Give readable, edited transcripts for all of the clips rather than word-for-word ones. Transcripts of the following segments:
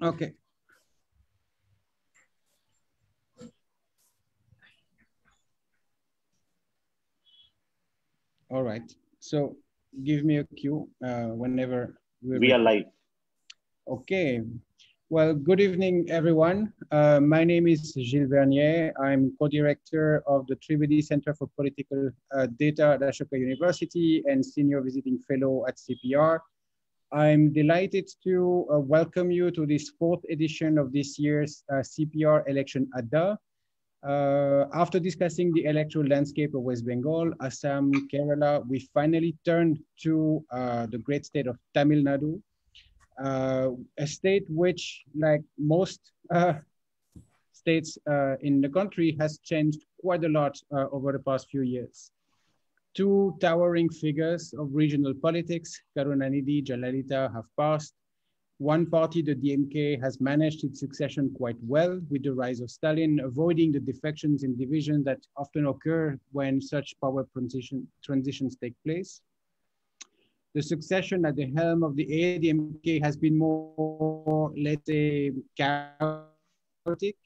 Okay. All right. So give me a cue whenever we're We are ready. live. Okay. Well, good evening, everyone. My name is Gilles Verniers. I'm co-director of the Trivedi Center for Political Data at Ashoka University and senior visiting fellow at CPR. I'm delighted to welcome you to this fourth edition of this year's CPR election Adda. After discussing the electoral landscape of West Bengal, Assam, Kerala, we finally turned to the great state of Tamil Nadu, a state which, like most states in the country, has changed quite a lot over the past few years. Two towering figures of regional politics, Karunanidhi, Jalalita, have passed. One party, the DMK, has managed its succession quite well with the rise of Stalin, avoiding the defections and divisions that often occur when such power transitions take place. The succession at the helm of the ADMK has been more, let's say, chaotic.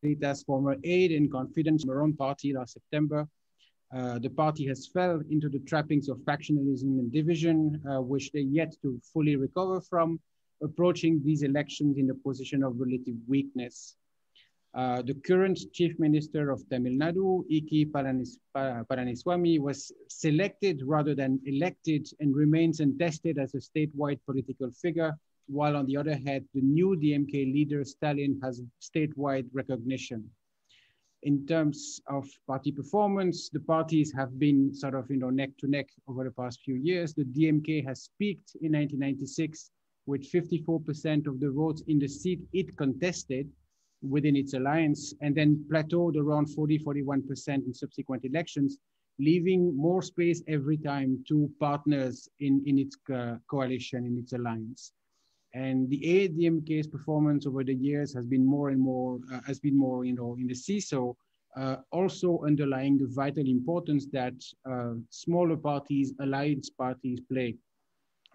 Jalita's former aide and confidant from her own party last September. The party has fell into the trappings of factionalism and division, which they yet to fully recover from, approaching these elections in a position of relative weakness. The current Chief Minister of Tamil Nadu, Palaniswamy, was selected rather than elected and remains untested as a statewide political figure, while on the other hand, the new DMK leader, Stalin, has statewide recognition. In terms of party performance, the parties have been sort of, neck to neck over the past few years. The DMK has peaked in 1996 with 54% of the votes in the seat it contested within its alliance, and then plateaued around 40-41% in subsequent elections, leaving more space every time to partners in its coalition, in its alliance. And the ADMK's performance over the years has been more and more, in the seesaw, also underlying the vital importance that smaller parties, alliance parties play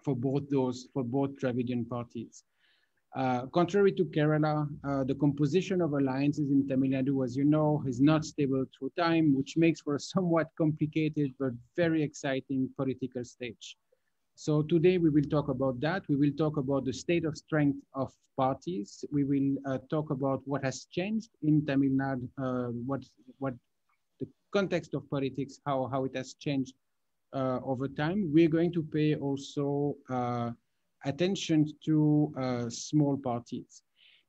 for both Dravidian parties. Contrary to Kerala, the composition of alliances in Tamil Nadu, as you know, is not stable through time, which makes for a somewhat complicated but very exciting political stage. So today we will talk about that. We will talk about the state of strength of parties. We will talk about what has changed in Tamil Nadu, what the context of politics, how it has changed over time. We're going to pay also attention to small parties.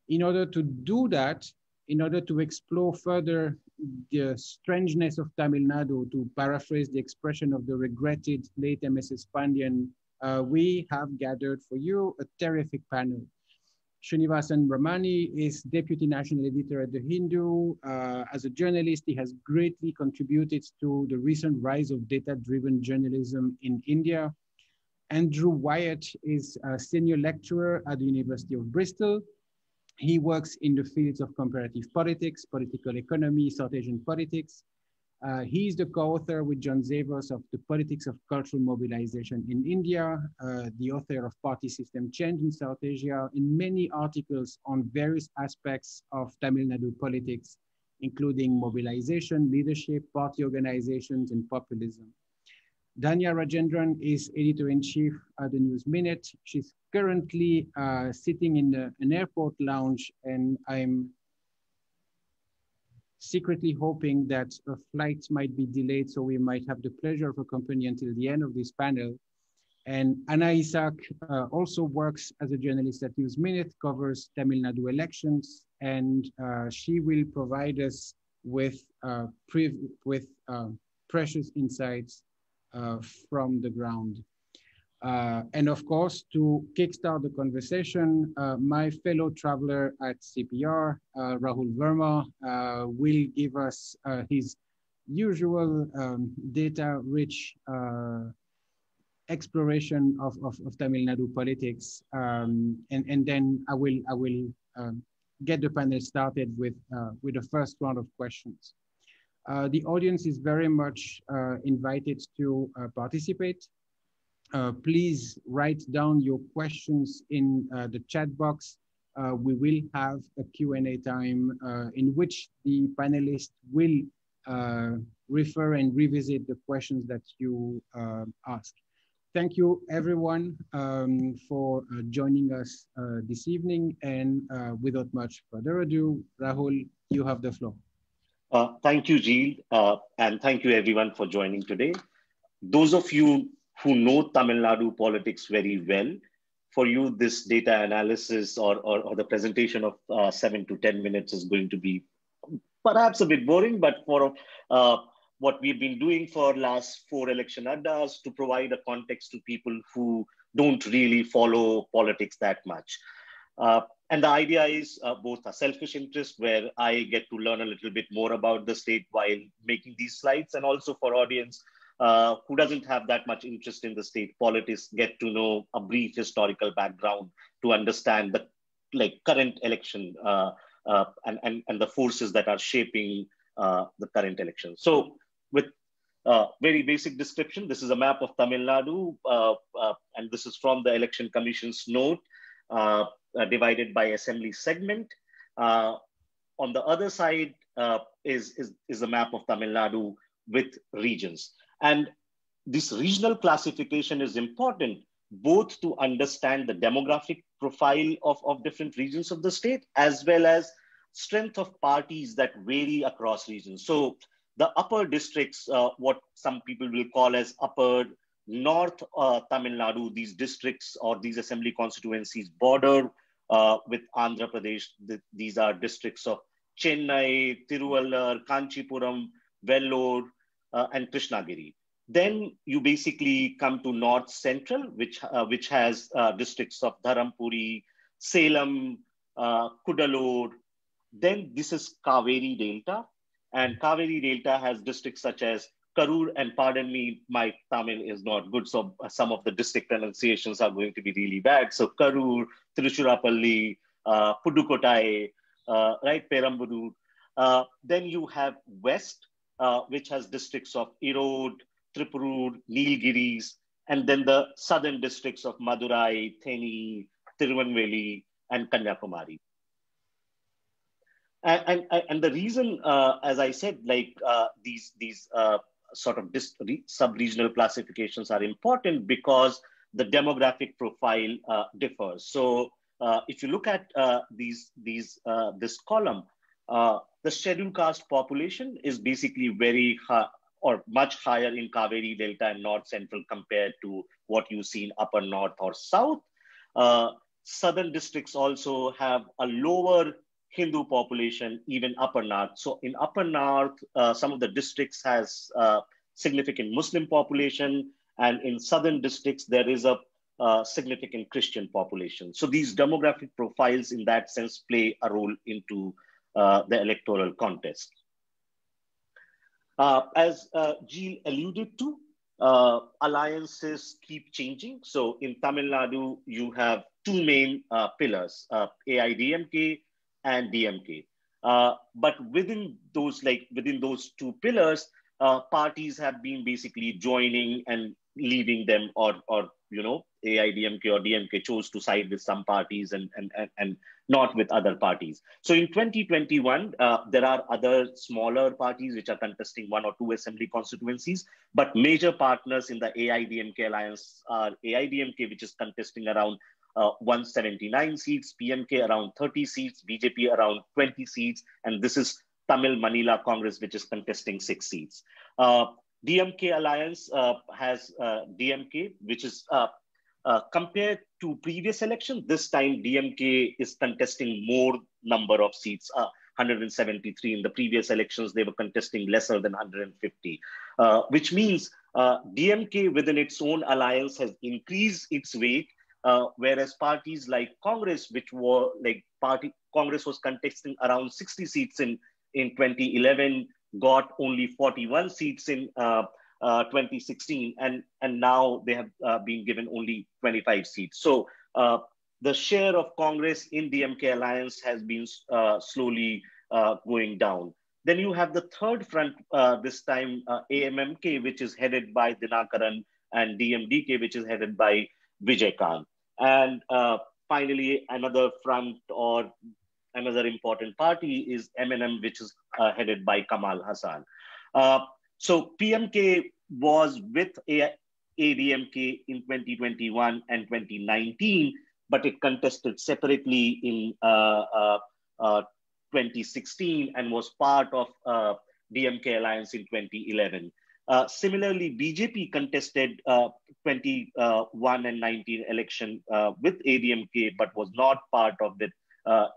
In order to do that, in order to explore further the strangeness of Tamil Nadu, to paraphrase the expression of the regretted late MSS Pandian, we have gathered for you a terrific panel. Srinivasan Ramani is Deputy National Editor at The Hindu. As a journalist, he has greatly contributed to the recent rise of data-driven journalism in India. Andrew Wyatt is a senior lecturer at the University of Bristol. He works in the fields of comparative politics, political economy, South Asian politics. He is the co-author with John Zavos of The Politics of Cultural Mobilization in India, the author of Party System Change in South Asia, in many articles on various aspects of Tamil Nadu politics, including mobilization, leadership, party organizations, and populism. Dhanya Rajendran is editor-in-chief at the News Minute. She's currently sitting in an airport lounge, and I'm secretly hoping that a flight might be delayed, so we might have the pleasure of her company until the end of this panel. And Anna Isaac also works as a journalist at News Minute, covers Tamil Nadu elections, and she will provide us with precious insights from the ground. And of course, to kickstart the conversation, my fellow traveler at CPR, Rahul Verma, will give us his usual data-rich exploration of Tamil Nadu politics. And then I will get the panel started with the first round of questions. The audience is very much invited to participate. Please write down your questions in the chat box. We will have a Q&A time in which the panelists will refer and revisit the questions that you ask. Thank you, everyone, for joining us this evening. And without much further ado, Rahul, you have the floor. Thank you, Gilles, and thank you, everyone, for joining today. Those of you who know Tamil Nadu politics very well, for you, this data analysis or the presentation of 7 to 10 minutes is going to be perhaps a bit boring, but for what we've been doing for last 4 election addas to provide a context to people who don't really follow politics that much. And the idea is both a selfish interest where I get to learn a little bit more about the state while making these slides, and also for audience who doesn't have that much interest in the state politics, get to know a brief historical background to understand the current election and the forces that are shaping the current election. So with very basic description, this is a map of Tamil Nadu, and this is from the Election Commission's note, divided by assembly segment. On the other side is a map of Tamil Nadu with regions. And this regional classification is important both to understand the demographic profile of different regions of the state, as well as strength of parties that vary across regions. So the upper districts, what some people will call as upper North Tamil Nadu, these districts or these assembly constituencies border with Andhra Pradesh. These are districts of Chennai, Tiruvallur, Kanchipuram, Vellore, and Krishnagiri. Then you basically come to North Central, which has districts of Dharampuri, Salem, Kudalur. Then this is Kaveri Delta, and Kaveri Delta has districts such as Karur, and pardon me, my Tamil is not good, so some of the district pronunciations are going to be really bad. So Karur, Tiruchirappalli, Pudukkottai, right, Perambur. Then you have West, which has districts of Erode, Tripurur, Nilgiris, and then the southern districts of Madurai, Theni, Tirunelveli, and Kanyakumari. And the reason, as I said, these sort of sub-regional classifications are important because the demographic profile differs. So if you look at this column, the scheduled caste population is basically very high or much higher in Kaveri Delta and North Central compared to what you see in Upper North or South. Southern districts also have a lower Hindu population, even Upper North. So in Upper North, some of the districts has significant Muslim population, and in Southern districts, there is a significant Christian population. So these demographic profiles in that sense play a role into the electoral contest. As Gilles alluded to, alliances keep changing. So in Tamil Nadu, you have 2 main pillars, AIDMK and DMK. But within those 2 pillars, parties have been basically joining and leaving them, or AIDMK or DMK chose to side with some parties and not with other parties. So in 2021, there are other smaller parties which are contesting 1 or 2 assembly constituencies, but major partners in the AIDMK alliance are AIDMK, which is contesting around 179 seats, PMK around 30 seats, BJP around 20 seats, and this is Tamil Manila Congress, which is contesting 6 seats. DMK alliance has DMK, which is compared to previous election, this time DMK is contesting more number of seats, 173. In the previous elections, they were contesting lesser than 150, which means DMK within its own alliance has increased its weight, whereas parties like Congress, which were Congress was contesting around 60 seats in 2011, got only 41 seats in 2016, and now they have been given only 25 seats. So the share of Congress in DMK alliance has been slowly going down. Then you have the third front, this time AMMK, which is headed by Dinakaran and DMDK, which is headed by Vijay Kant. And finally, another front or another important party is MNM, which is headed by Kamal Hassan. So PMK was with ADMK in 2021 and 2019, but it contested separately in 2016 and was part of DMK alliance in 2011. Similarly, BJP contested 21 and 19 election with ADMK, but was not part of the,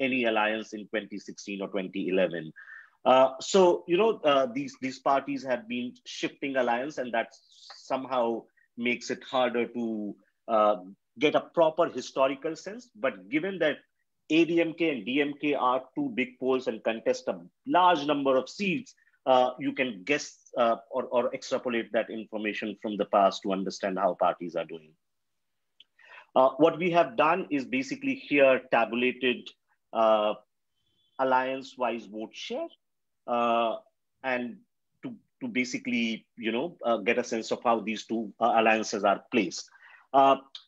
any alliance in 2016 or 2011. So, you know, these parties have been shifting alliance, and that somehow makes it harder to get a proper historical sense. But given that ADMK and DMK are two big poles and contest a large number of seats, you can guess or extrapolate that information from the past to understand how parties are doing. What we have done is basically here tabulated alliance-wise vote share, and to basically, you know, get a sense of how these two alliances are placed.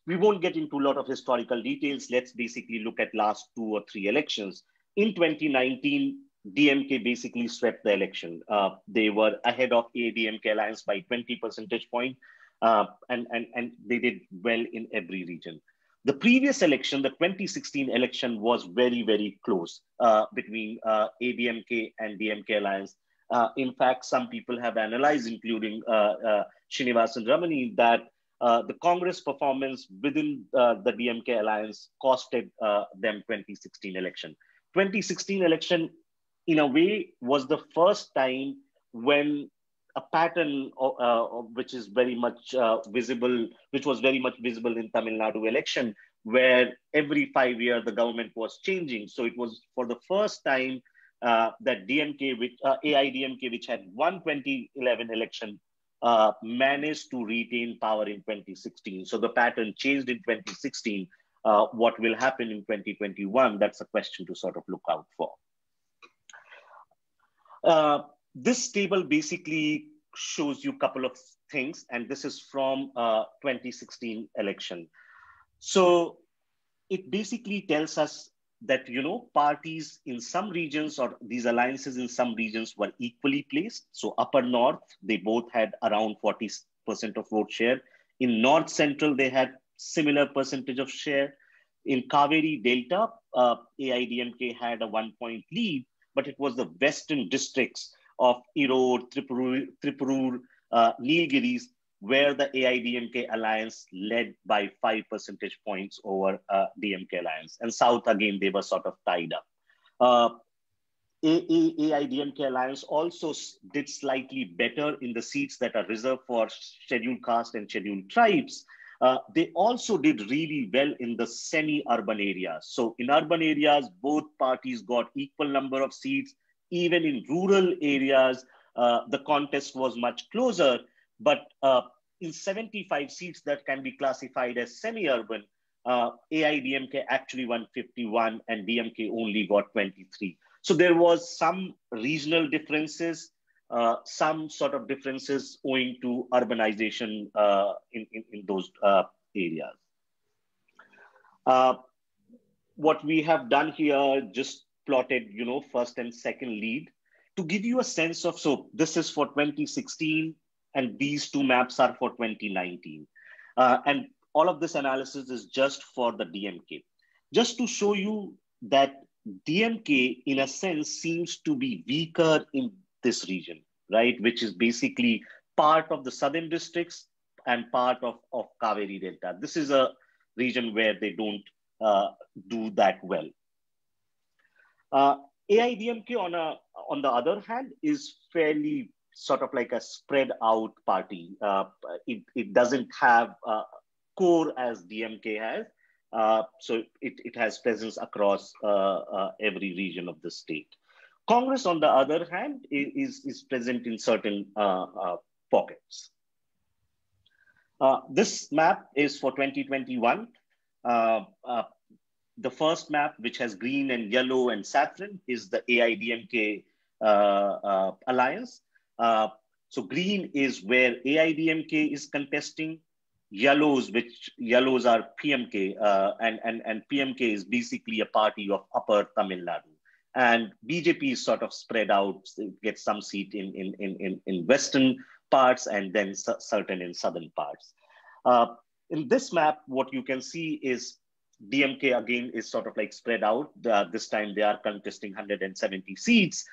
We won't get into a lot of historical details. Let's basically look at last 2 or 3 elections. In 2019, DMK basically swept the election. They were ahead of ADMK alliance by 20 percentage points, and they did well in every region. The previous election, the 2016 election, was very, very close between ADMK and DMK alliance. In fact, some people have analyzed, including Srinivasan Ramani, that the Congress performance within the DMK alliance costed them 2016 election. 2016 election, in a way, was the first time when a pattern which is very much visible, which was very much visible in Tamil Nadu election, where every 5 years the government was changing. So it was for the first time that DMK, which AIDMK, which had won 2011 election, managed to retain power in 2016. So the pattern changed in 2016. What will happen in 2021? That's a question to sort of look out for. This table basically shows you a couple of things, and this is from 2016 election. So it basically tells us that, you know, parties in some regions or these alliances in some regions were equally placed. So upper north, they both had around 40% of vote share. In north central, they had similar percentage of share. In Kaveri Delta, AIDMK had a 1-point lead, but it was the western districts of Erode, Tripurur, Nilgiris, where the AIDMK alliance led by 5 percentage points over DMK alliance. And south, again, they were sort of tied up. AIDMK alliance also did slightly better in the seats that are reserved for scheduled caste and scheduled tribes. They also did really well in the semi-urban areas. So in urban areas, both parties got equal number of seats. Even in rural areas, the contest was much closer. But in 75 seats that can be classified as semi-urban, AIDMK actually won 51 and DMK only got 23. So there was some regional differences, some sort of differences owing to urbanization in those areas. What we have done here, just plotted, you know, first and second lead to give you a sense of, so this is for 2016 and these two maps are for 2019. And all of this analysis is just for the DMK. Just to show you that DMK, in a sense, seems to be weaker in this region, right? Which is basically part of the southern districts and part of Kaveri Delta. This is a region where they don't do that well. AIDMK, on the other hand, is fairly sort of like a spread out party. It doesn't have a core as DMK has. So it has presence across every region of the state. Congress, on the other hand, is present in certain pockets. This map is for 2021. The first map, which has green and yellow and saffron, is the AIDMK alliance. So green is where AIDMK is contesting. yellows, which yellows are PMK, and PMK is basically a party of Upper Tamil Nadu. And BJP is sort of spread out, gets some seat in western parts and then certain in southern parts. In this map, what you can see is DMK again is sort of like spread out. This time they are contesting 170 seats.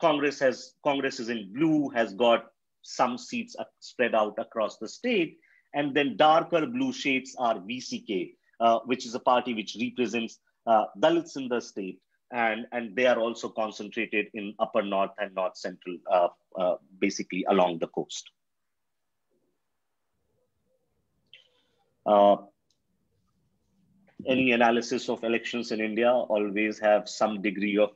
Congress is in blue, has got some seats spread out across the state. And then darker blue shades are VCK, which is a party which represents Dalits in the state. And they are also concentrated in upper north and north central, basically along the coast. Any analysis of elections in India always have some degree of,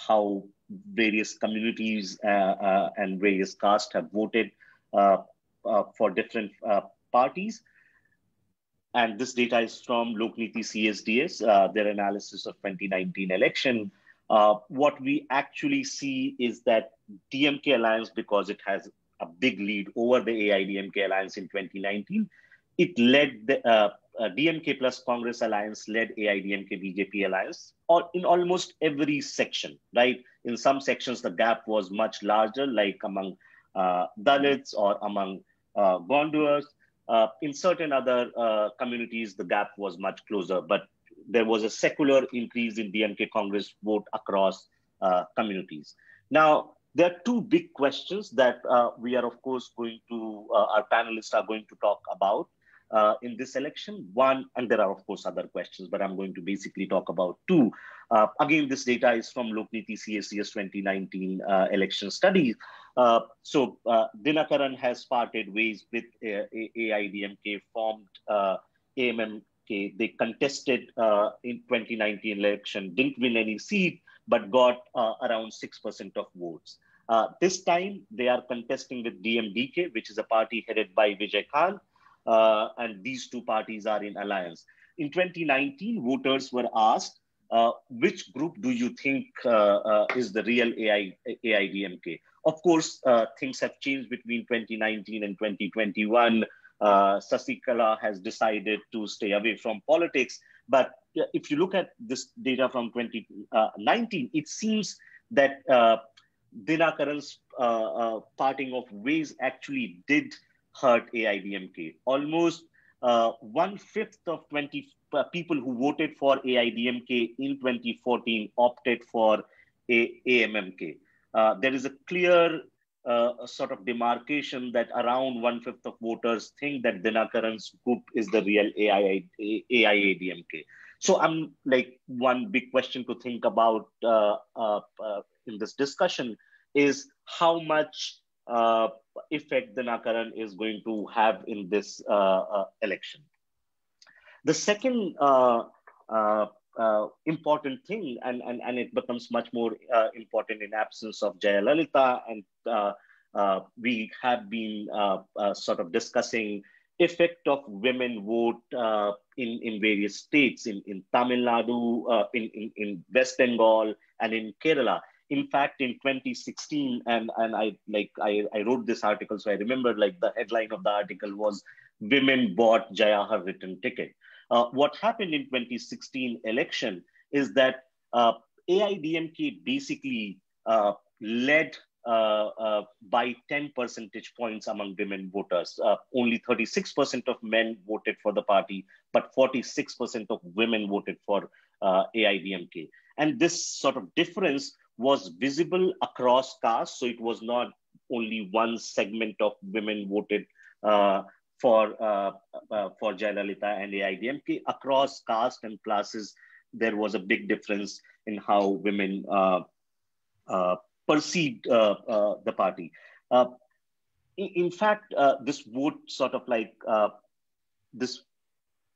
how various communities and various castes have voted for different parties. And this data is from Lokniti CSDS, their analysis of 2019 election. What we actually see is that DMK alliance, because it has a big lead over the AIDMK alliance in 2019, it led the DMK plus Congress alliance led AIDMK BJP alliance in almost every section, right? In some sections, the gap was much larger, like among Dalits or among Gondwars. In certain other communities, the gap was much closer, but there was a secular increase in DMK Congress vote across communities. Now, there are two big questions that we are, of course, our panelists are going to talk about in this election. One, and there are, of course, other questions, but I'm going to basically talk about two. Again, this data is from Lokniti CSCS 2019 election studies. So Dinakaran has parted ways with AIDMK, formed AMMK. They contested in 2019 election, didn't win any seat, but got around 6% of votes. This time, they are contesting with DMDK, which is a party headed by Vijay Khan, and these two parties are in alliance. In 2019, voters were asked, which group do you think is the real AIDMK? Of course, things have changed between 2019 and 2021. Sasikala has decided to stay away from politics. But if you look at this data from 2019, it seems that Dinakaran's parting of ways actually did hurt AIDMK. Almost 1/5 of people who voted for AIDMK in 2014 opted for AMMK. There is a clear sort of demarcation that around 1/5 of voters think that Dinakaran's group is the real AIADMK. So I'm like, one big question to think about in this discussion is how much effect Dinakaran is going to have in this election. The second important thing, and it becomes much more important in absence of Jayalalitha, and we have been sort of discussing effect of women vote in various states, in Tamil Nadu, in West Bengal, and in Kerala. In fact, in 2016, and I wrote this article, so I remember like the headline of the article was "Women Bought Jaya her return ticket." What happened in 2016 election is that AIDMK basically led by 10 percentage points among women voters. Only 36% of men voted for the party, but 46% of women voted for AIDMK. And this sort of difference was visible across castes. So it was not only one segment of women voted for Jayalalitha and AIDMK. Across caste and classes, there was a big difference in how women perceived the party. In fact, this vote sort of like this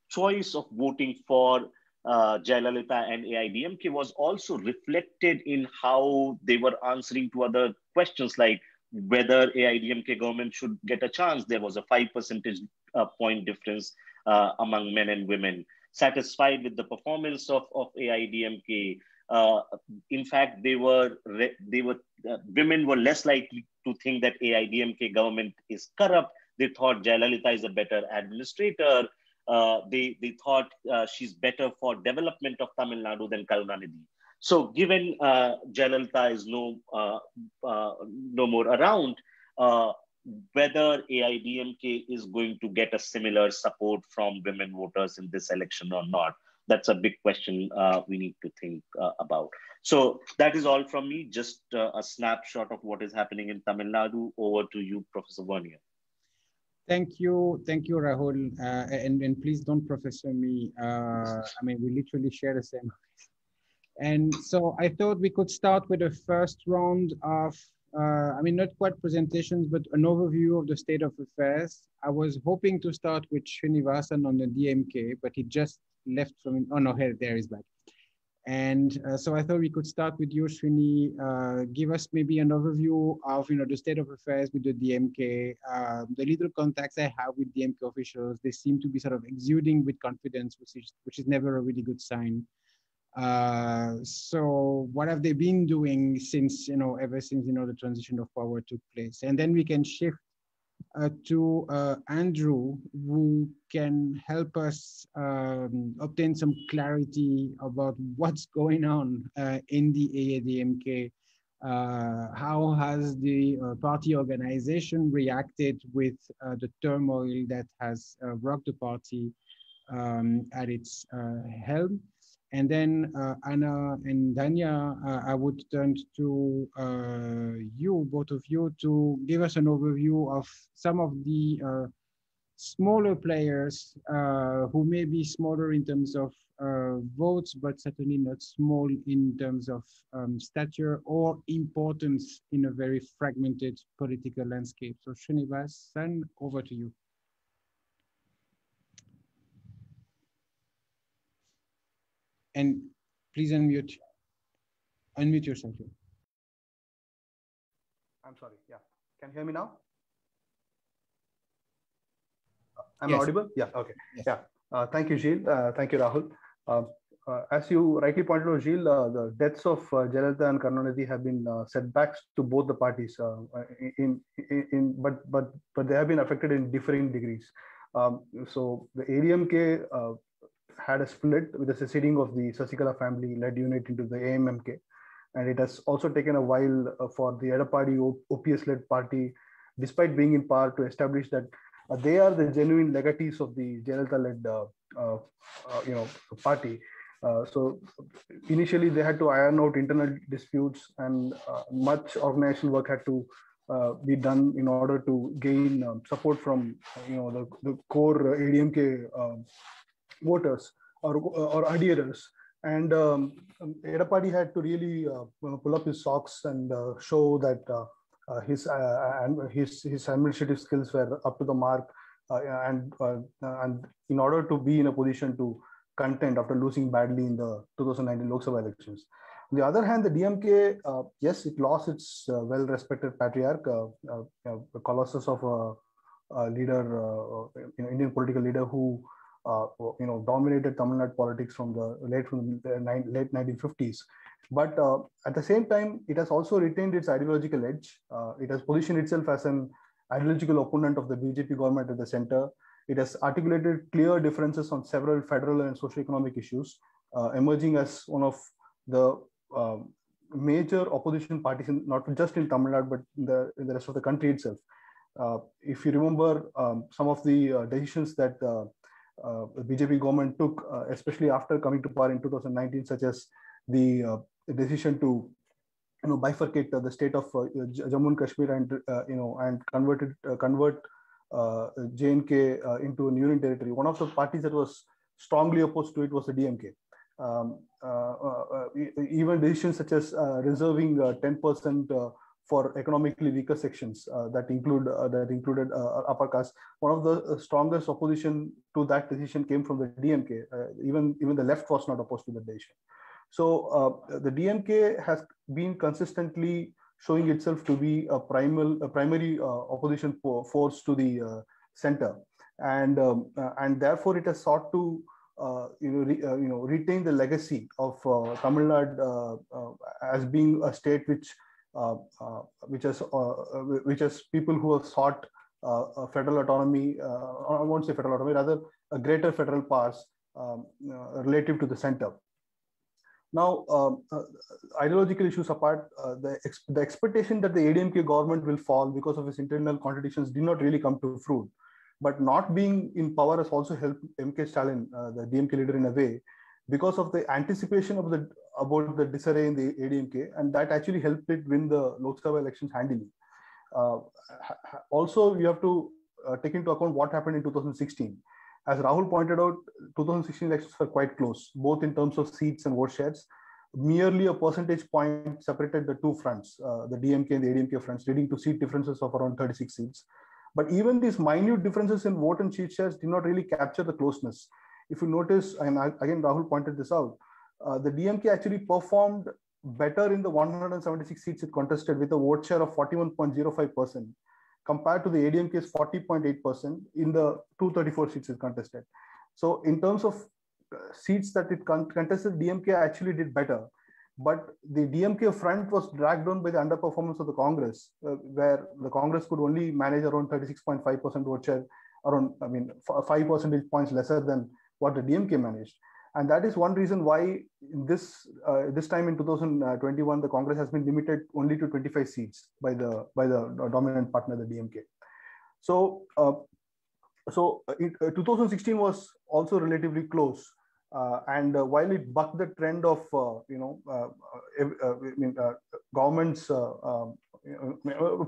choice of voting for Jayalalitha and AIDMK was also reflected in how they were answering to other questions like whether AIDMK government should get a chance. There was a 5 percentage point difference among men and women. Satisfied with the performance of AIDMK. In fact, women were less likely to think that AIDMK government is corrupt. They thought Jayalalitha is a better administrator. They thought she's better for development of Tamil Nadu than Karunanidhi. So given Jayalalitha is no more around, whether AIDMK is going to get a similar support from women voters in this election or not, that's a big question we need to think about. So that is all from me, just a snapshot of what is happening in Tamil Nadu. Over to you, Professor Verniers. Thank you, Rahul, and please don't professor me. I mean, we literally share the same. And so I thought we could start with the first round of, I mean, not quite presentations, but an overview of the state of affairs. I was hoping to start with Srinivasan on the DMK, but he just left from, oh no, there he's back. And so I thought we could start with you, Srini. Give us maybe an overview of, the state of affairs with the DMK. The little contacts I have with DMK officials, they seem to be sort of exuding with confidence, which is never a really good sign. So what have they been doing since, ever since, the transition of power took place? And then we can shift to Andrew, who can help us obtain some clarity about what's going on in the AIDMK. How has the party organization reacted with the turmoil that has rocked the party at its helm? And then Anna and Dhanya, I would turn to you, both of you, to give us an overview of some of the smaller players who may be smaller in terms of votes, but certainly not small in terms of stature or importance in a very fragmented political landscape. So Srinivasan, over to you. And please unmute yourself. I'm sorry. Yeah. Can you hear me now? I'm yes. audible? Yeah. Okay. Yes. Yeah. Thank you, Gilles. Thank you, Rahul. As you rightly pointed out, Gilles, the deaths of Jayalalitha and Karunanidhi have been setbacks to both the parties, but they have been affected in differing degrees. So the ADMK had a split with the seceding of the Sasikala family led unit into the AMMK. And it has also taken a while for the Edapadi OPS led party, despite being in power, to establish that they are the genuine legatees of the Jayalalitha led party. So initially they had to iron out internal disputes, and much organizational work had to be done in order to gain support from the core ADMK voters or adherers. And Edapadi had to really pull up his socks and show that his administrative skills were up to the mark, and in order to be in a position to contend after losing badly in the 2019 Lok Sabha elections. On the other hand, the DMK, yes, it lost its well-respected patriarch, the colossus of a leader, Indian political leader who dominated Tamil Nadu politics from the late 1950s. But at the same time, it has also retained its ideological edge. It has positioned itself as an ideological opponent of the BJP government at the center. It has articulated clear differences on several federal and socio-economic issues, emerging as one of the major opposition parties, not just in Tamil Nadu, but in the rest of the country itself. If you remember some of the decisions that the BJP government took, especially after coming to power in 2019, such as the decision to bifurcate the state of Jammu and Kashmir and convert J&K into a union territory. One of the parties that was strongly opposed to it was the DMK. Even decisions such as reserving 10% for economically weaker sections that included upper caste. One of the strongest opposition to that decision came from the DMK. Even the left was not opposed to the decision. So the DMK has been consistently showing itself to be a primary opposition force to the center, and therefore it has sought to retain the legacy of Tamil Nadu as being a state which which has people who have sought federal autonomy, I won't say federal autonomy, rather a greater federal powers relative to the center. Now, ideological issues apart, the expectation that the ADMK government will fall because of its internal contradictions did not really come to fruit. But not being in power has also helped MK Stalin, the DMK leader, in a way, because of the anticipation of about the disarray in the ADMK, and that actually helped it win the Lok Sabha elections handily. Also, you have to take into account what happened in 2016. As Rahul pointed out, 2016 elections were quite close, both in terms of seats and vote shares. Merely a percentage point separated the two fronts, the DMK and the ADMK fronts, leading to seat differences of around 36 seats. But even these minute differences in vote and seat shares did not really capture the closeness. If you notice, and again, Rahul pointed this out, the DMK actually performed better in the 176 seats it contested with a vote share of 41.05%, compared to the ADMK's 40.8% in the 234 seats it contested. So in terms of seats that it contested, DMK actually did better. But the DMK front was dragged down by the underperformance of the Congress, where the Congress could only manage around 36.5% vote share, around, 5 percentage points lesser than what the DMK managed. And that is one reason why in this time in 2021, the Congress has been limited only to 25 seats by the dominant partner, the DMK. So 2016 was also relatively close. And while it bucked the trend of governments,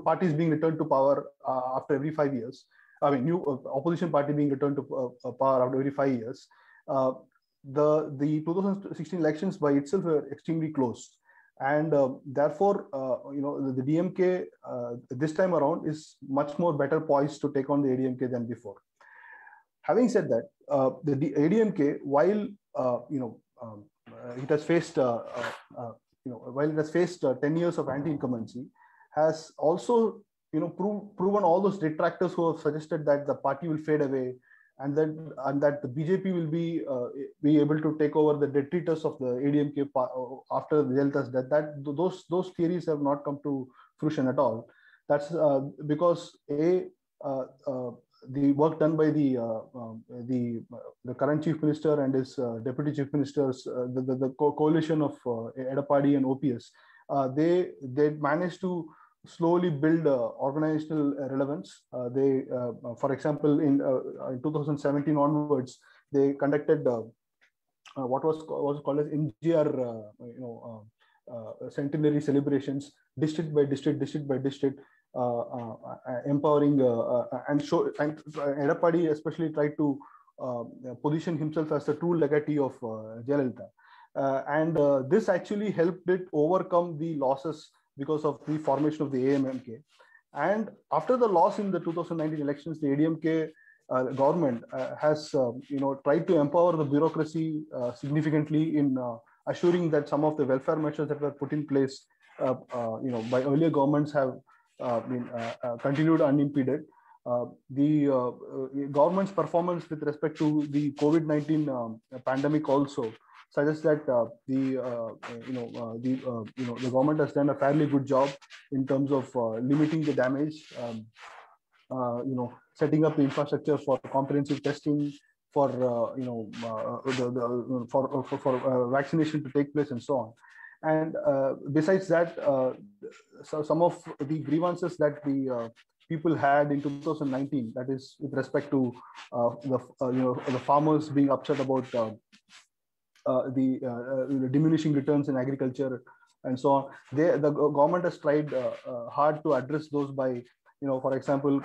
parties being returned to power after every 5 years, new opposition party being returned to power after every 5 years, the 2016 elections by itself were extremely close, and therefore the DMK this time around is much more better poised to take on the ADMK than before. Having said that, the ADMK, while it has faced while it has faced 10 years of anti-incumbency, has also proven all those detractors who have suggested that the party will fade away, and that the BJP will be able to take over the detritus of the ADMK after Jayalalitha's death. That those theories have not come to fruition at all. That's because the work done by the current chief minister and his deputy chief ministers, the coalition of Edappadi and OPS, they managed to slowly build organizational relevance. For example, in 2017 onwards, they conducted what was called as MGR, centenary celebrations, district by district, empowering and Edappadi especially tried to position himself as the true legatee of Jayalalitha, and this actually helped it overcome the losses because of the formation of the AMMK. And after the loss in the 2019 elections, the ADMK government has tried to empower the bureaucracy significantly in assuring that some of the welfare measures that were put in place by earlier governments have been continued unimpeded. The government's performance with respect to the COVID-19 pandemic also suggests that the government has done a fairly good job in terms of limiting the damage, setting up the infrastructure for comprehensive testing, for vaccination to take place, and so on. And besides that, so some of the grievances that the people had in 2019, that is with respect to the farmers being upset about the diminishing returns in agriculture and so on. The government has tried hard to address those by, for example,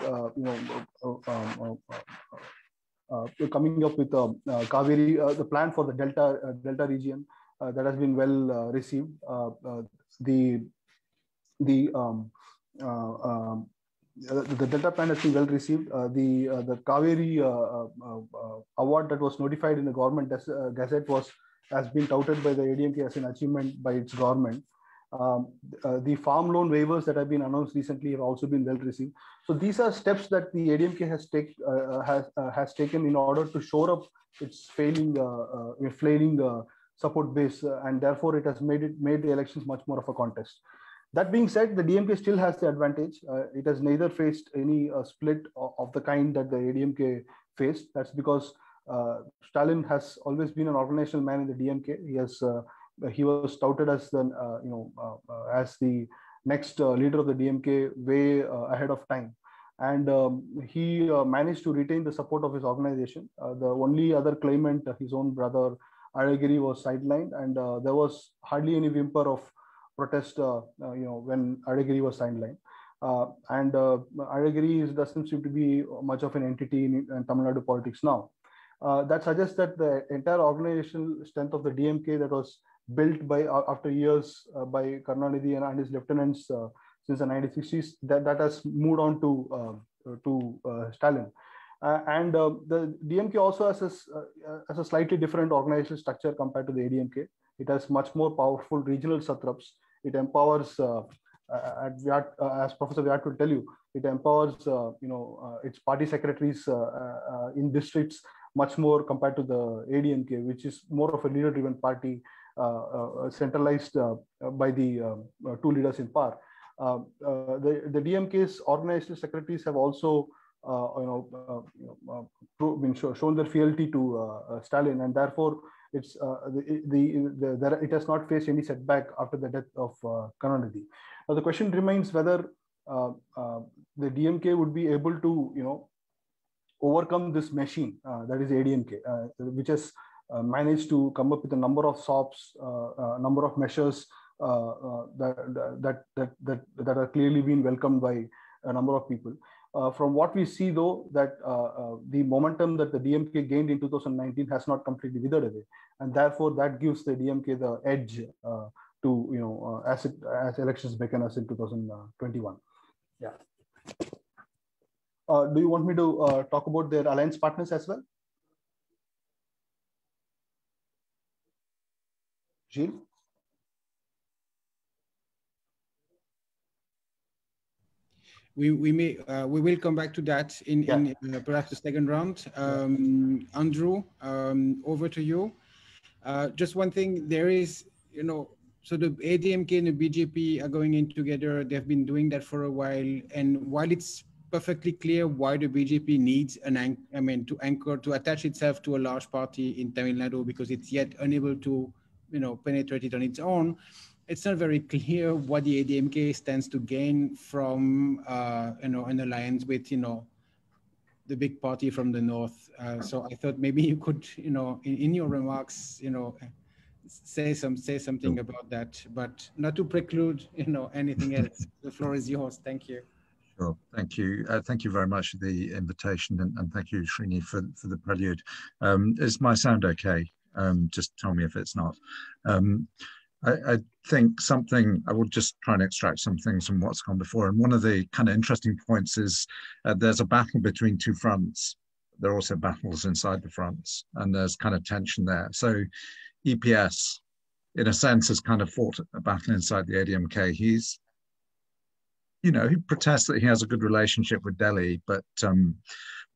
coming up with Kaveri, the plan for the Delta region that has been well received. The Delta plan has been well received. The Kaveri award that was notified in the government gazette has been touted by the ADMK as an achievement by its government. The farm loan waivers that have been announced recently have also been well received. So these are steps that the ADMK has taken in order to shore up its flailing support base, and therefore it has made the elections much more of a contest. That being said, the DMK still has the advantage. It has neither faced any split of the kind that the ADMK faced. That's because Stalin has always been an organizational man in the DMK. He was touted as as the next leader of the DMK way ahead of time, and he managed to retain the support of his organization. The only other claimant, his own brother Adagiri, was sidelined, and there was hardly any whimper of protest when Adagiri was sidelined. Adagiri doesn't seem to be much of an entity in Tamil Nadu politics now. That suggests that the entire organizational strength of the DMK that was built by after years by Karunanidhi and his lieutenants since the 1960s, that has moved on to Stalin. The DMK also has a slightly different organizational structure compared to the ADMK. It has much more powerful regional satraps. It empowers, as Professor Wyatt will tell you, it empowers its party secretaries in districts much more compared to the ADMK, which is more of a leader-driven party, centralized by the two leaders in power. The DMK's organizational secretaries have also shown their fealty to Stalin, and therefore it has not faced any setback after the death of Karunanidhi. Now the question remains whether the DMK would be able to overcome this machine that is ADMK, which has managed to come up with a number of SOPs, number of measures that are clearly being welcomed by a number of people. From what we see, though, that the momentum that the DMK gained in 2019 has not completely withered away, and therefore that gives the DMK the edge as elections beckon us in 2021. Yeah. Do you want me to talk about their alliance partners as well? Gilles? We will come back to that in perhaps the second round. Andrew, over to you. Just one thing, there is, so the ADMK and the BJP are going in together. They've been doing that for a while, and while it's perfectly clear why the BJP needs to attach itself to a large party in Tamil Nadu because it's yet unable to, penetrate it on its own. It's not very clear what the ADMK stands to gain from, an alliance with, the big party from the north. So I thought maybe you could, in your remarks, say something about that, but not to preclude, anything else. The floor is yours. Thank you. Sure. Thank you. Thank you very much for the invitation, and thank you, Srini, for the prelude. Is my sound okay? Just tell me if it's not. I think I will just try and extract some things from what's gone before. And one of the kind of interesting points is there's a battle between two fronts. There are also battles inside the fronts, and there's kind of tension there. So EPS, in a sense, has kind of fought a battle inside the ADMK. He protests that he has a good relationship with Delhi, but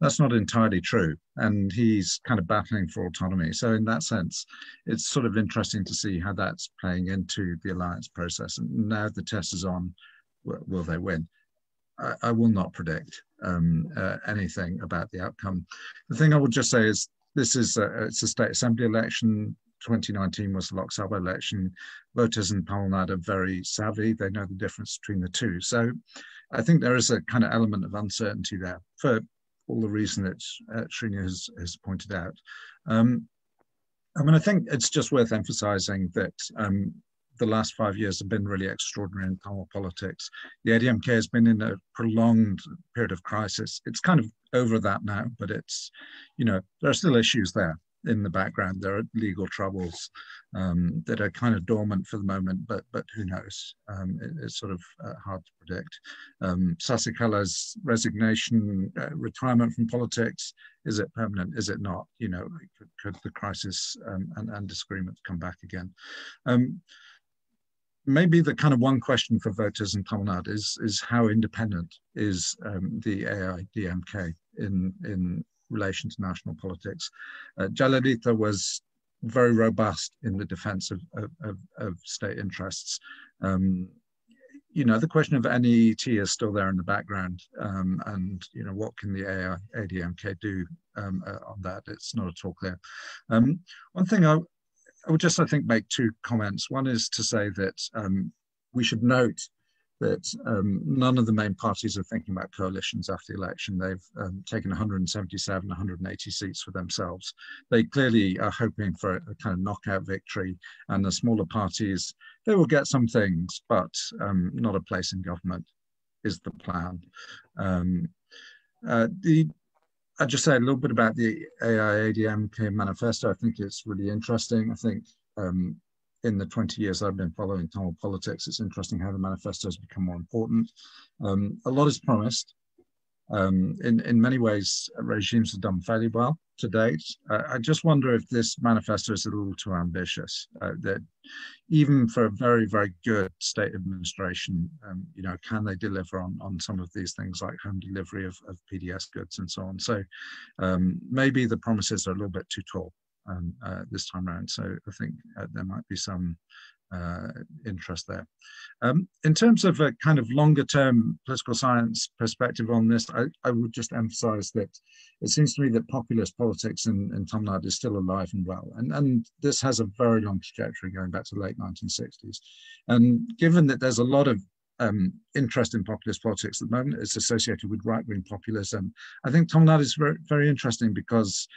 that's not entirely true. And he's kind of battling for autonomy. So in that sense, it's sort of interesting to see how that's playing into the alliance process. And now the test is on, will they win? I will not predict anything about the outcome. The thing I would just say is it's a state assembly election. 2019 was the Lok Sabha election. Voters in Tamil Nadu are very savvy. They know the difference between the two. So I think there is a kind of element of uncertainty there for all the reason that Srini has pointed out. I think it's just worth emphasizing that the last 5 years have been really extraordinary in Tamil politics. The ADMK has been in a prolonged period of crisis. It's kind of over that now, but it's, there are still issues there in the background. There are legal troubles that are kind of dormant for the moment, but who knows? It's sort of hard to predict. Sasikala's resignation, retirement from politics, is it permanent? Is it not? Could the crisis and disagreements come back again? Maybe the kind of one question for voters in Tamil Nadu is how independent is the AIDMK in relation to national politics. Jayalalitha was very robust in the defense of state interests. the question of NET is still there in the background, and what can the ADMK do on that? It's not at all clear. One thing I would just, I think, make two comments. One is to say that we should note that none of the main parties are thinking about coalitions after the election. They've taken 177, 180 seats for themselves. They clearly are hoping for a kind of knockout victory, and the smaller parties, they will get some things, but not a place in government is the plan. I'll just say a little bit about the AIADMK manifesto. I think it's really interesting. I think in the 20 years I've been following Tamil politics, it's interesting how the manifesto has become more important. A lot is promised. In many ways, regimes have done fairly well to date. I just wonder if this manifesto is a little too ambitious, that even for a very, very good state administration, can they deliver on some of these things like home delivery of PDS goods and so on? So maybe the promises are a little bit too tall this time around. So I think there might be some interest there. In terms of a kind of longer term political science perspective on this, I would just emphasize that it seems to me that populist politics in Tamil Nadu is still alive and well. And this has a very long trajectory going back to the late 1960s. And given that there's a lot of interest in populist politics at the moment, it's associated with right-wing populism. I think Tamil Nadu is very, very interesting because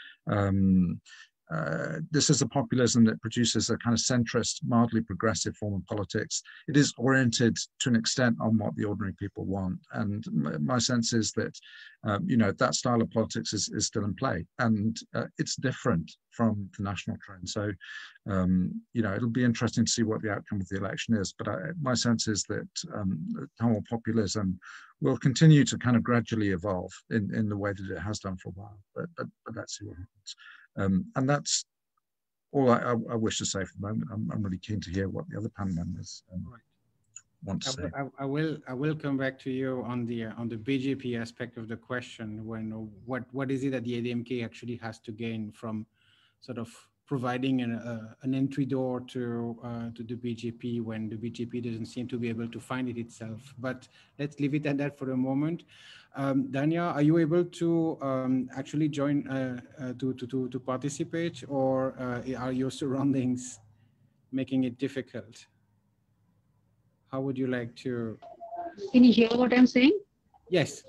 this is a populism that produces a kind of centrist, mildly progressive form of politics. It is oriented to an extent on what the ordinary people want. And my sense is that, that style of politics is still in play. And it's different from the national trend. So, it'll be interesting to see what the outcome of the election is. But my sense is that Tamil populism will continue to kind of gradually evolve in the way that it has done for a while. But let's see what happens. And that's all I wish to say for the moment. I'm really keen to hear what the other panel members want to say. I will come back to you on the BJP aspect of the question. What is it that the ADMK actually has to gain from sort of providing an entry door to the BJP when the BJP doesn't seem to be able to find it itself? But let's leave it at that for a moment. Dhanya, are you able to actually join to participate, or are your surroundings making it difficult? How would you like to? Can you hear what I'm saying? Yes.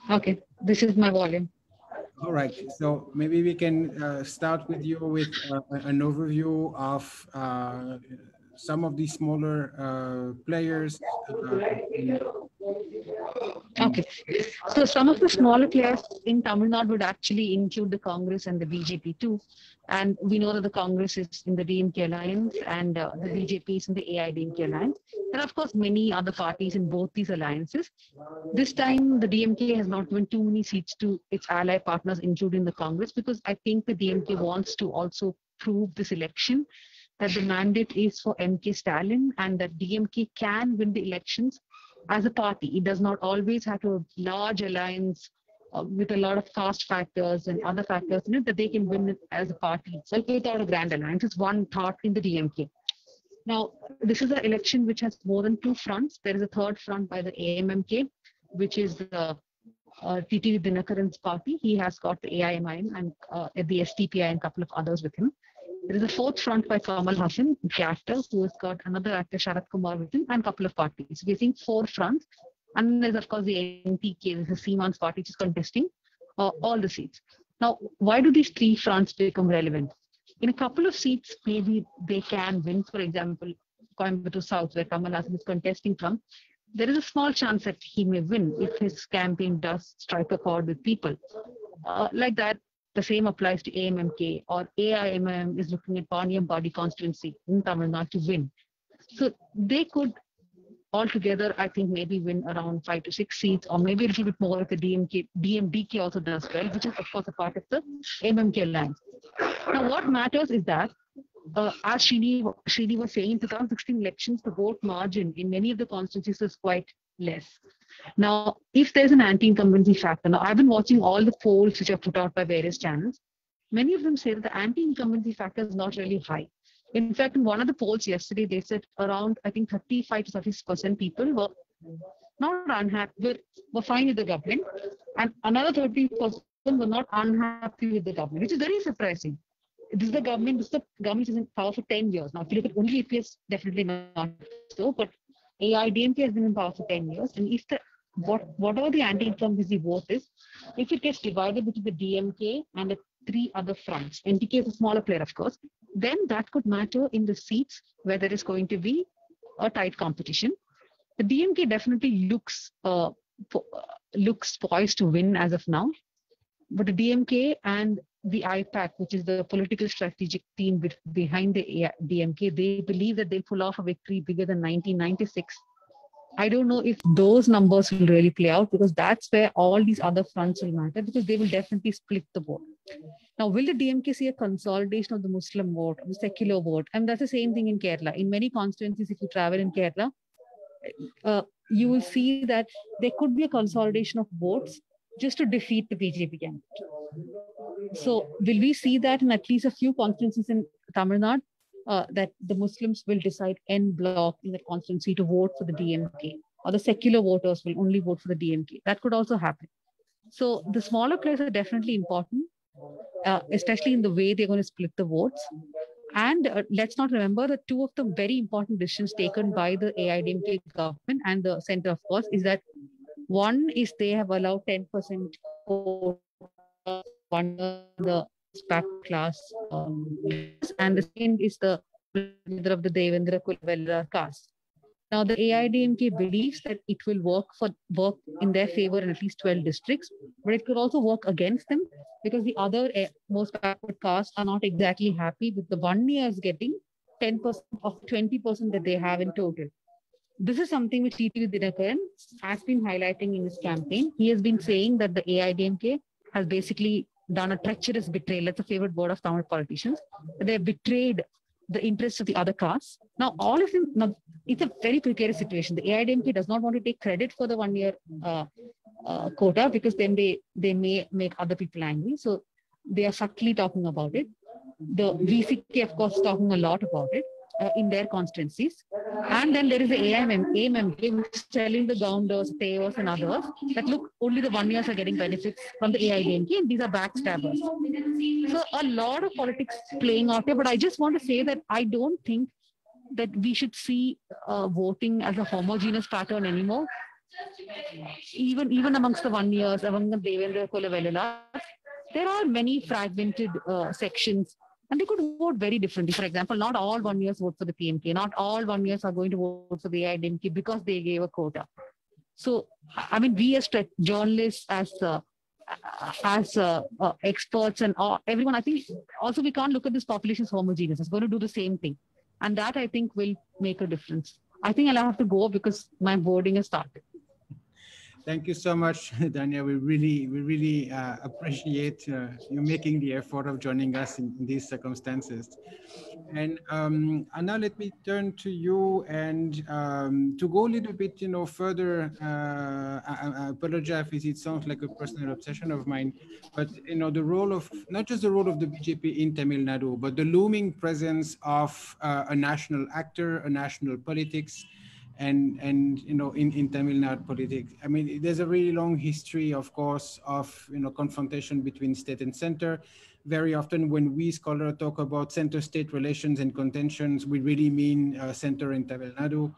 Okay, this is my volume. All right, so maybe we can start with you with an overview of some of the smaller players. Okay, so some of the smaller players in Tamil Nadu would actually include the Congress and the BJP too. And we know that the Congress is in the DMK alliance and the BJP is in the AIDMK alliance. There are, of course, many other parties in both these alliances. This time, the DMK has not given too many seats to its ally partners, including the Congress, because I think the DMK wants to also prove this election that the mandate is for MK Stalin and that DMK can win the elections as a party. It does not always have a large alliance with a lot of caste factors and other factors in it, that they can win it as a party itself without a grand alliance. It's one thought in the DMK. Now, this is an election which has more than two fronts. There is a third front by the AMMK, which is the TTV Dinakaran's party. He has got the AIMIM and the STPI and a couple of others with him. There is a fourth front by Kamal Hassan, the actor, who has got another actor, Sharat Kumar, with him, and a couple of parties. We're seeing four fronts. And there's, of course, the NPK, the Seaman's party, which is contesting all the seats. Now, why do these three fronts become relevant? In a couple of seats, maybe they can win. For example, Coimbatore South, where Kamal Hassan is contesting from, there is a small chance that he may win if his campaign does strike a chord with people. Like that, the same applies to AMMK, or AIMM is looking at Paniyam Body constituency in Tamil Nadu to win. So they could altogether, I think, maybe win around 5 to 6 seats, or maybe a little bit more if the DMDK also does well, which is, of course, a part of the MMK alliance. Now, what matters is that, as Srini was saying, in 2016 elections, the vote margin in many of the constituencies is quite less. Now, if there's an anti-incumbency factor, now I've been watching all the polls which are put out by various channels. Many of them say that the anti-incumbency factor is not really high. In fact, in one of the polls yesterday, they said around, I think 35 to 30% people were not unhappy, were fine with the government, and another 30% were not unhappy with the government, which is very surprising. This is the government is in power for 10 years. Now, if you look at only APS, definitely not so, but AIDMK has been in power for 10 years. And if whatever the anti-incumbency vote is, if it gets divided between the DMK and the three other fronts, NTK is a smaller player, of course, then that could matter in the seats where there is going to be a tight competition. The DMK definitely looks poised to win as of now. But the DMK and the IPAC, which is the political strategic team behind the DMK, they believe that they'll pull off a victory bigger than 1996. I don't know if those numbers will really play out, because that's where all these other fronts will matter, because they will definitely split the vote. Now, will the DMK see a consolidation of the Muslim vote, the secular vote? And that's the same thing in Kerala. In many constituencies, if you travel in Kerala, you will see that there could be a consolidation of votes just to defeat the BJP candidate. So will we see that in at least a few constituencies in Tamil Nadu, that the Muslims will decide en bloc in the constituency to vote for the DMK, or the secular voters will only vote for the DMK? That could also happen. So the smaller players are definitely important, especially in the way they're going to split the votes. And let's not remember that two of the very important decisions taken by the AIDMK government and the center, of course, is that one is they have allowed 10% quota the back class, and the second is the leader of the Devendra Kulvella caste. Now, the AIDMK believes that it will work in their favor in at least 12 districts, but it could also work against them, because the other most backward castes are not exactly happy with the Verniers getting 10% of 20% that they have in total. This is something which T.T. Dinakaran has been highlighting in his campaign. He has been saying that the AIDMK has basically done a treacherous betrayal. That's a favorite word of Tamil politicians. They have betrayed the interests of the other castes. Now, all of them, now, it's a very precarious situation. The AIDMK does not want to take credit for the 1 year quota, because then they may make other people angry. So they are subtly talking about it. The VCK, of course, is talking a lot about it in their constituencies. And then there is the AMMK, which is telling the Gounders, Teos, and others that, look, only the Verniers are getting benefits from the AIDMK, and these are backstabbers. So a lot of politics playing out here, but I just want to say that I don't think that we should see voting as a homogeneous pattern anymore. Even amongst the Verniers, among the Devendra Kulvella, there are many fragmented sections, and they could vote very differently. For example, not all Verniers vote for the PMK. Not all Verniers are going to vote for the AIDMK because they gave a quota. So, I mean, we as journalists, as experts and everyone, I think also we can't look at this population as homogeneous. It's going to do the same thing. And that, I think, will make a difference. I think I'll have to go because my boarding has started. Thank you so much, Dhanya. We really appreciate you making the effort of joining us in these circumstances. And now let me turn to you and to go a little bit, further. I apologize if it sounds like a personal obsession of mine, but the role of not just the role of the BJP in Tamil Nadu, but the looming presence of a national actor, a national politics. And in Tamil Nadu politics, I mean, there's a really long history, of course, of confrontation between state and center. Very often, when we scholars talk about center-state relations and contentions, we really mean center in Tamil Nadu.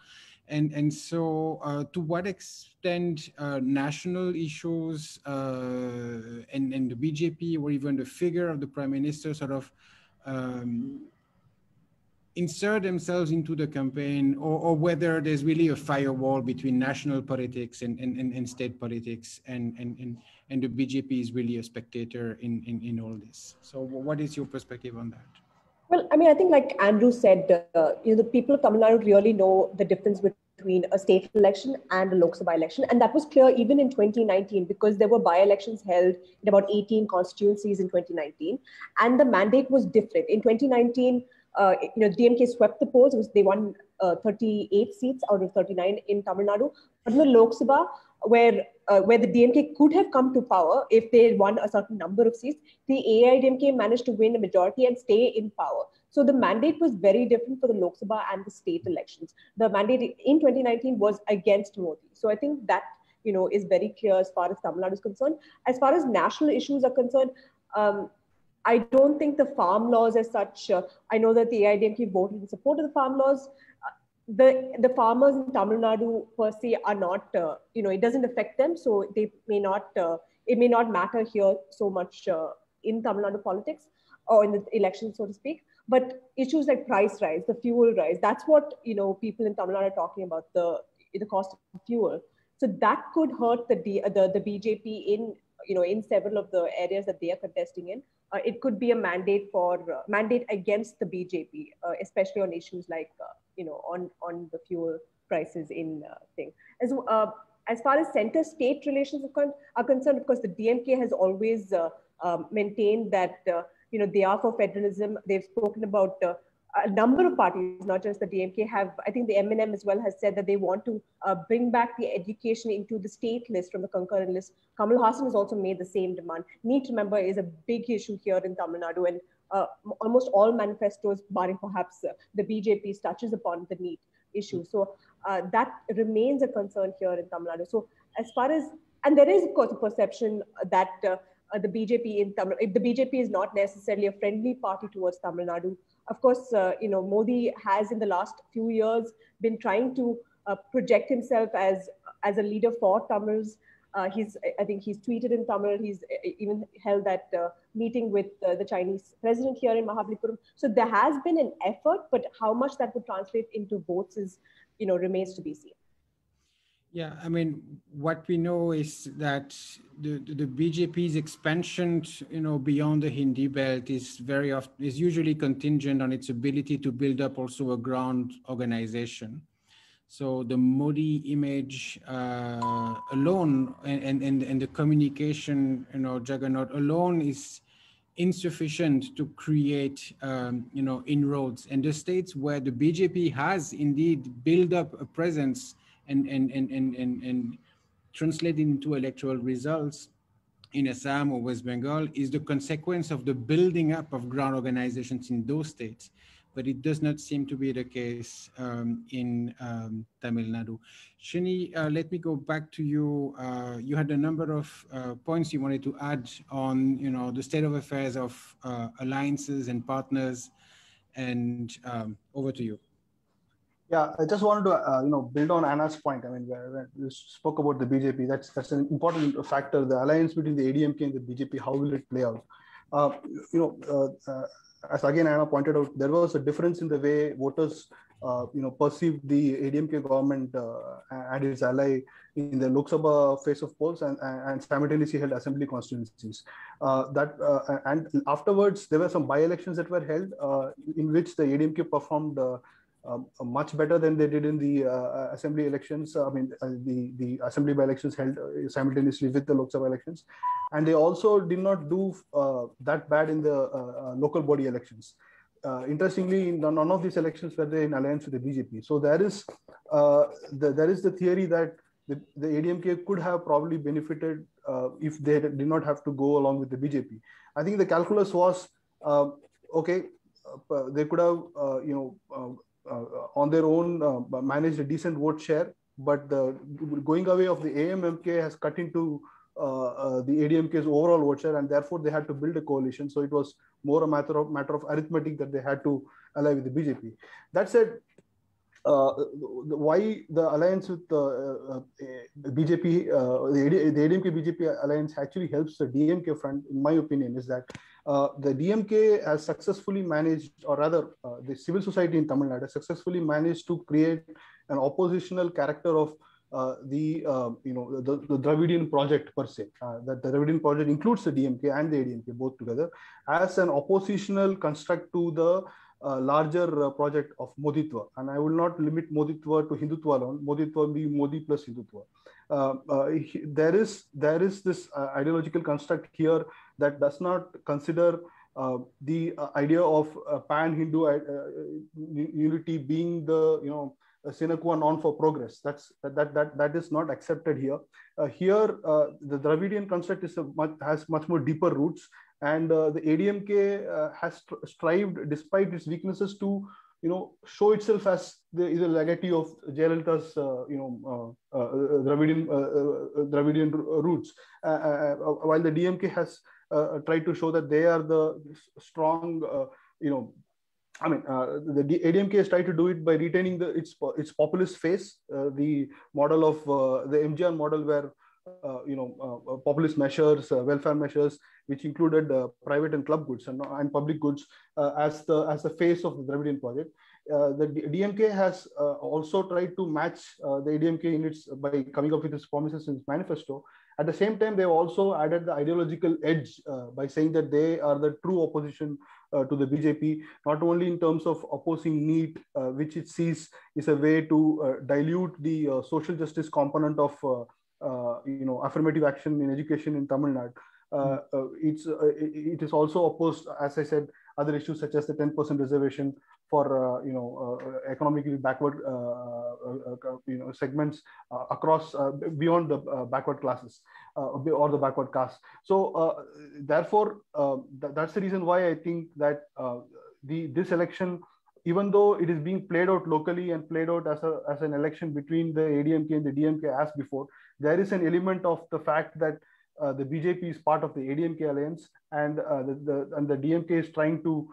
And so, to what extent national issues and the BJP, or even the figure of the Prime Minister, sort of insert themselves into the campaign, or whether there's really a firewall between national politics and state politics, and the BJP is really a spectator in all this. So what is your perspective on that? Well, I mean, I think like Andrew said, the people of Tamil Nadu really know the difference between a state election and a Lok Sabha election. And that was clear even in 2019, because there were by-elections held in about 18 constituencies in 2019. And the mandate was different. In 2019, DMK swept the polls. They won 38 seats out of 39 in Tamil Nadu. But in the Lok Sabha, where the DMK could have come to power if they won a certain number of seats. The AIDMK managed to win a majority and stay in power. So the mandate was very different for the Lok Sabha and the state elections. The mandate in 2019 was against Modi. So I think that is very clear as far as Tamil Nadu is concerned. As far as national issues are concerned, I don't think the farm laws as such. I know that the AIDMK voted in support of the farm laws. The farmers in Tamil Nadu per se are not, it doesn't affect them, so they may not. It may not matter here so much in Tamil Nadu politics or in the election, so to speak. But issues like price rise, the fuel rise, that's what people in Tamil Nadu are talking about, the cost of fuel. So that could hurt the BJP in several of the areas that they are contesting in. It could be a mandate against the BJP, especially on issues like on the fuel prices in thing. As far as center-state relations are concerned, of course, the DMK has always maintained that they are for federalism. They've spoken about a number of parties, not just the DMK, I think the MNM as well has said that they want to bring back the education into the state list from the concurrent list. Kamal Hassan has also made the same demand. NEET, remember, is a big issue here in Tamil Nadu, and almost all manifestos, barring perhaps the BJP's, touches upon the NEET issue. So that remains a concern here in Tamil Nadu. So as far as, and there is of course a perception that the BJP in Tamil, if the BJP is not necessarily a friendly party towards Tamil Nadu. Of course, Modi has in the last few years been trying to project himself as a leader for Tamils. I think he's tweeted in Tamil. He's even held that meeting with the Chinese president here in Mahabalipuram. So there has been an effort, but how much that would translate into votes is, remains to be seen. Yeah, I mean, what we know is that the BJP's expansion, beyond the Hindi belt is usually contingent on its ability to build up also a ground organization. So the Modi image alone and the communication, juggernaut alone is insufficient to create, inroads. And the states where the BJP has indeed built up a presence and translated into electoral results in Assam or West Bengal is the consequence of the building up of ground organizations in those states. But it does not seem to be the case in Tamil Nadu. Srini, let me go back to you. You had a number of points you wanted to add on, the state of affairs of alliances and partners, and over to you. Yeah, I just wanted to build on Anna's point. I mean, when you spoke about the BJP, that's an important factor. The alliance between the ADMK and the BJP, how will it play out? As again Anna pointed out, there was a difference in the way voters perceived the ADMK government and its ally in the Lok Sabha phase of polls and simultaneously held assembly constituencies. And afterwards, there were some by-elections that were held in which the ADMK performed much better than they did in the assembly elections. I mean, the assembly by-elections held simultaneously with the Lok Sabha elections. And they also did not do that bad in the local body elections. Interestingly, none of these elections were they in alliance with the BJP. So there is the theory that the ADMK could have probably benefited if they did not have to go along with the BJP. I think the calculus was, they could have, on their own managed a decent vote share, but the going away of the AMMK has cut into the ADMK's overall vote share, and therefore they had to build a coalition. So it was more a matter of arithmetic that they had to ally with the BJP. That said, why the alliance with the BJP, the ADMK BJP alliance actually helps the DMK front, in my opinion, is that the DMK has successfully managed, or rather, the civil society in Tamil Nadu has successfully managed to create an oppositional character of the Dravidian project per se. That the Dravidian project includes the DMK and the ADMK both together as an oppositional construct to the larger project of Moditwa. And I will not limit Moditwa to Hindutva alone. Moditwa will be Modi plus Hindutva. There is this ideological construct here that does not consider the idea of pan-Hindu unity being the sine qua non for progress. That is not accepted here. Here, the Dravidian construct has much more deeper roots, and the ADMK has strived, despite its weaknesses, to show itself as the legatee of Jayalalitha's Dravidian roots, while the DMK has tried to show that they are the strong, the ADMK has tried to do it by retaining its populist face, the model of the MGR model, where populist measures, welfare measures, which included private and club goods and public goods as the face of the Dravidian project. The DMK has also tried to match the ADMK by coming up with its promises in its manifesto. At the same time, they've also added the ideological edge by saying that they are the true opposition to the BJP, not only in terms of opposing NEET, which it sees is a way to dilute the social justice component of affirmative action in education in Tamil Nadu. It is also opposed, as I said, other issues such as the 10% reservation for economically backward segments across beyond the backward classes or the backward caste. So therefore, that's the reason why I think that this election, even though it is being played out locally and played out as an election between the ADMK and the DMK as before, there is an element of the fact that the BJP is part of the ADMK alliance, and the DMK is trying to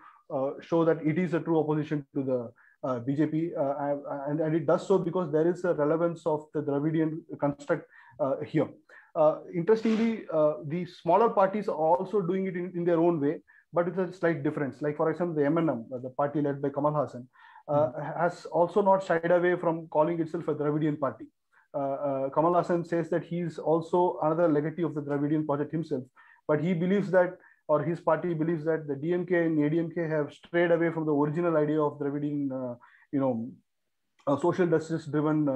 show that it is a true opposition to the BJP, and it does so because there is a relevance of the Dravidian construct here. Interestingly, the smaller parties are also doing it in their own way, but with a slight difference. Like, for example, the MNM, the party led by Kamal Hassan, has also not shied away from calling itself a Dravidian party. Kamal Hassan says that he's also another legatee of the Dravidian project himself, but he believes that, or his party believes that, the DMK and ADMK have strayed away from the original idea of Dravidian, social justice-driven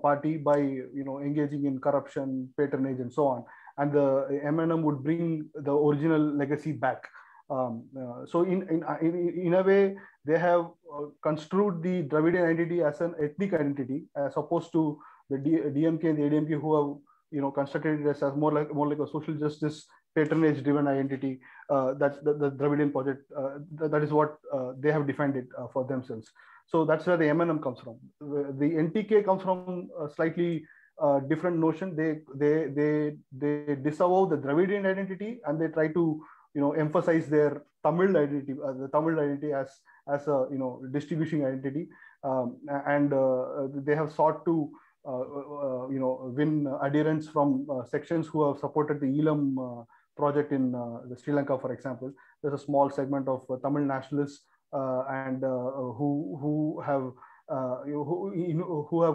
party by engaging in corruption, patronage, and so on. And the MNM would bring the original legacy back. So in a way, they have construed the Dravidian identity as an ethnic identity, as opposed to the DMK and the ADMK, who have constructed it as more like a social justice patronage-driven identity. That the Dravidian project, that is what they have defined it for themselves. So that's where the MNM comes from. The NTK comes from a slightly different notion. They disavow the Dravidian identity, and they try to emphasize their Tamil identity, the Tamil identity as a distribution identity, and they have sought to win adherence from sections who have supported the Elam project in the Sri Lanka, for example. There's a small segment of Tamil nationalists and who have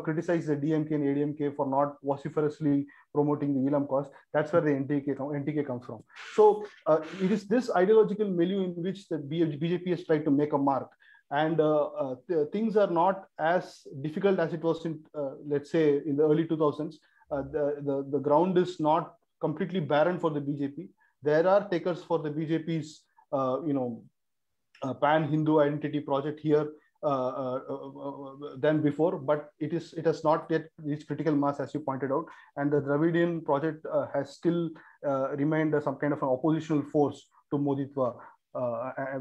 criticized the DMK and ADMK for not vociferously promoting the Elam cause. That's where the NTK comes from. So it is this ideological milieu in which the BJP has tried to make a mark. And things are not as difficult as it was in, let's say, in the early 2000s. The ground is not completely barren for the BJP. There are takers for the BJP's, pan-Hindu identity project here than before, but it has not yet reached critical mass, as you pointed out. And the Dravidian project has still remained some kind of an oppositional force to Moditwa,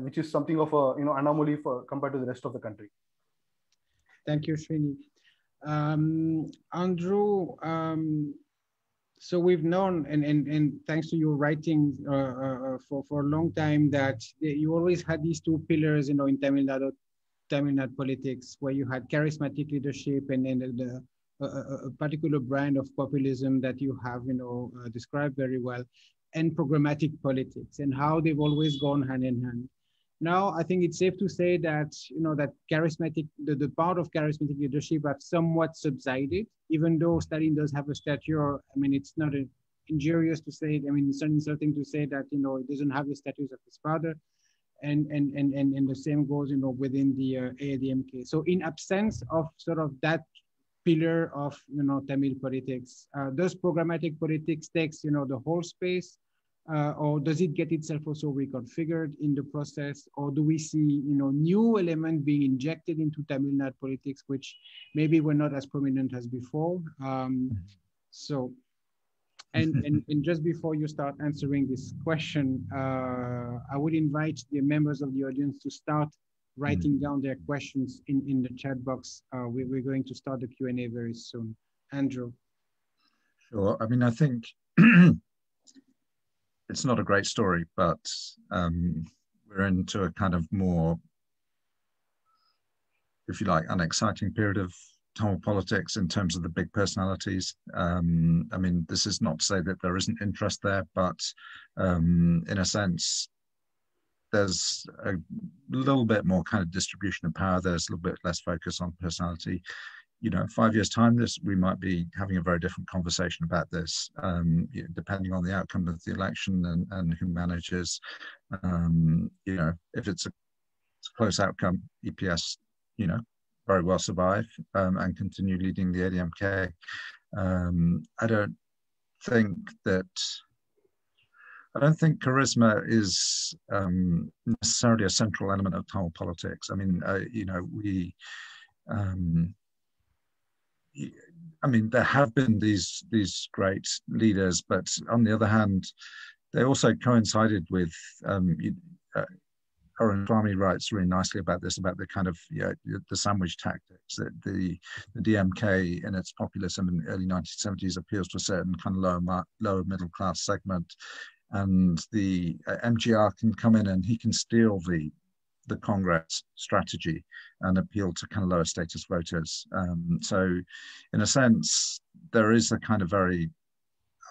which is something of a anomaly compared to the rest of the country. Thank you, Srini. Andrew, so we've known, and thanks to your writing for a long time, that you always had these two pillars, in Tamil Nadu politics, where you had charismatic leadership and then a particular brand of populism that you have, described very well, and programmatic politics, and how they've always gone hand in hand. Now, I think it's safe to say that, that charismatic, the part of charismatic leadership have somewhat subsided, even though Stalin does have a stature. I mean, it's not injurious to say, it's insulting to say that, it doesn't have the status of his father. And the same goes, within the ADMK. So in absence of sort of that pillar of, Tamil politics, does programmatic politics takes, the whole space? or does it get itself also reconfigured in the process? Or do we see, new elements being injected into Tamil Nadu politics, which maybe were not as prominent as before? And just before you start answering this question, I would invite the members of the audience to start writing down their questions in the chat box. We're going to start the Q&A very soon. Andrew. Sure. I mean, I think it's not a great story, but we're into a kind of more, if you like, unexciting period of Tamil politics in terms of the big personalities. I mean, this is not to say that there isn't interest there, but in a sense, there's a little bit more kind of distribution of power. There's a little bit less focus on personality. 5 years' time, we might be having a very different conversation about this, depending on the outcome of the election and who manages. If it's a close outcome, EPS, very well survive and continue leading the ADMK. I don't think charisma is necessarily a central element of Tamil politics. I mean, there have been these great leaders, but on the other hand, they also coincided with Arun Swami writes really nicely about this, about the kind of the sandwich tactics that the DMK in its populism in the early 1970s appeals to a certain kind of lower middle class segment, and the MGR can come in and he can steal the Congress strategy and appeal to kind of lower status voters. So in a sense, there is a kind of very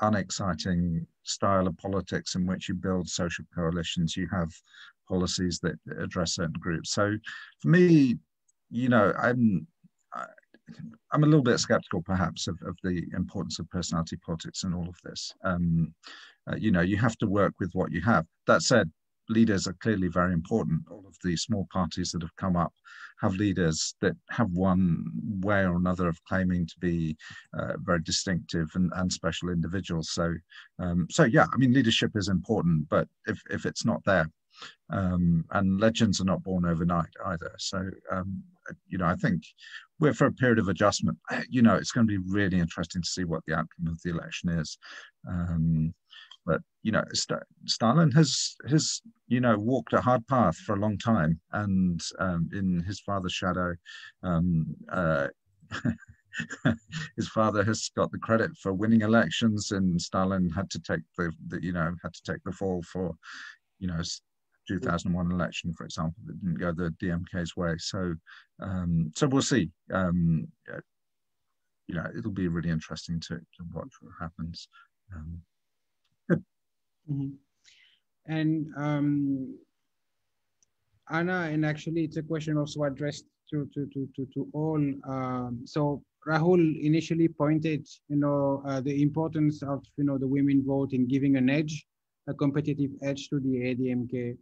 unexciting style of politics in which you build social coalitions. You have policies that address certain groups. So for me, I'm a little bit skeptical perhaps of the importance of personality politics in all of this. You have to work with what you have. That said, leaders are clearly very important. All of the small parties that have come up have leaders that have one way or another of claiming to be very distinctive and special individuals. So yeah, I mean, leadership is important, but if it's not there, and legends are not born overnight either. So, I think we're for a period of adjustment. It's going to be really interesting to see what the outcome of the election is. But Stalin has walked a hard path for a long time, and in his father's shadow, his father has got the credit for winning elections, and Stalin had to take the fall for 2001 election, for example, that didn't go the DMK's way. So we'll see. It'll be really interesting to watch what happens. And Anna, and actually it's a question also addressed to all. So Rahul initially pointed, the importance of, the women vote in giving a competitive edge to the ADMK,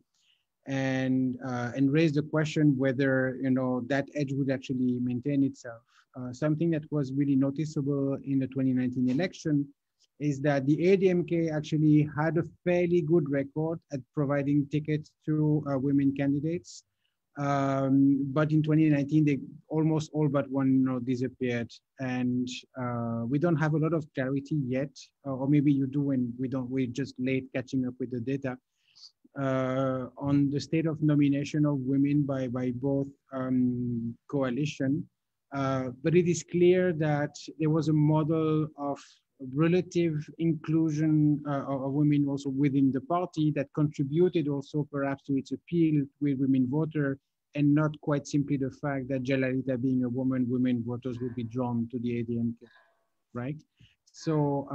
and raised the question whether, that edge would actually maintain itself. Something that was really noticeable in the 2019 election is that the ADMK actually had a fairly good record at providing tickets to women candidates. But in 2019, they almost all but one disappeared. And we don't have a lot of clarity yet, or maybe you do and we're just late catching up with the data, on the state of nomination of women by both coalition. But it is clear that there was a model of relative inclusion of women also within the party that contributed also perhaps to its appeal with women voters, and not quite simply the fact that Jalalita being a woman, women voters would be drawn to the ADMK, right? So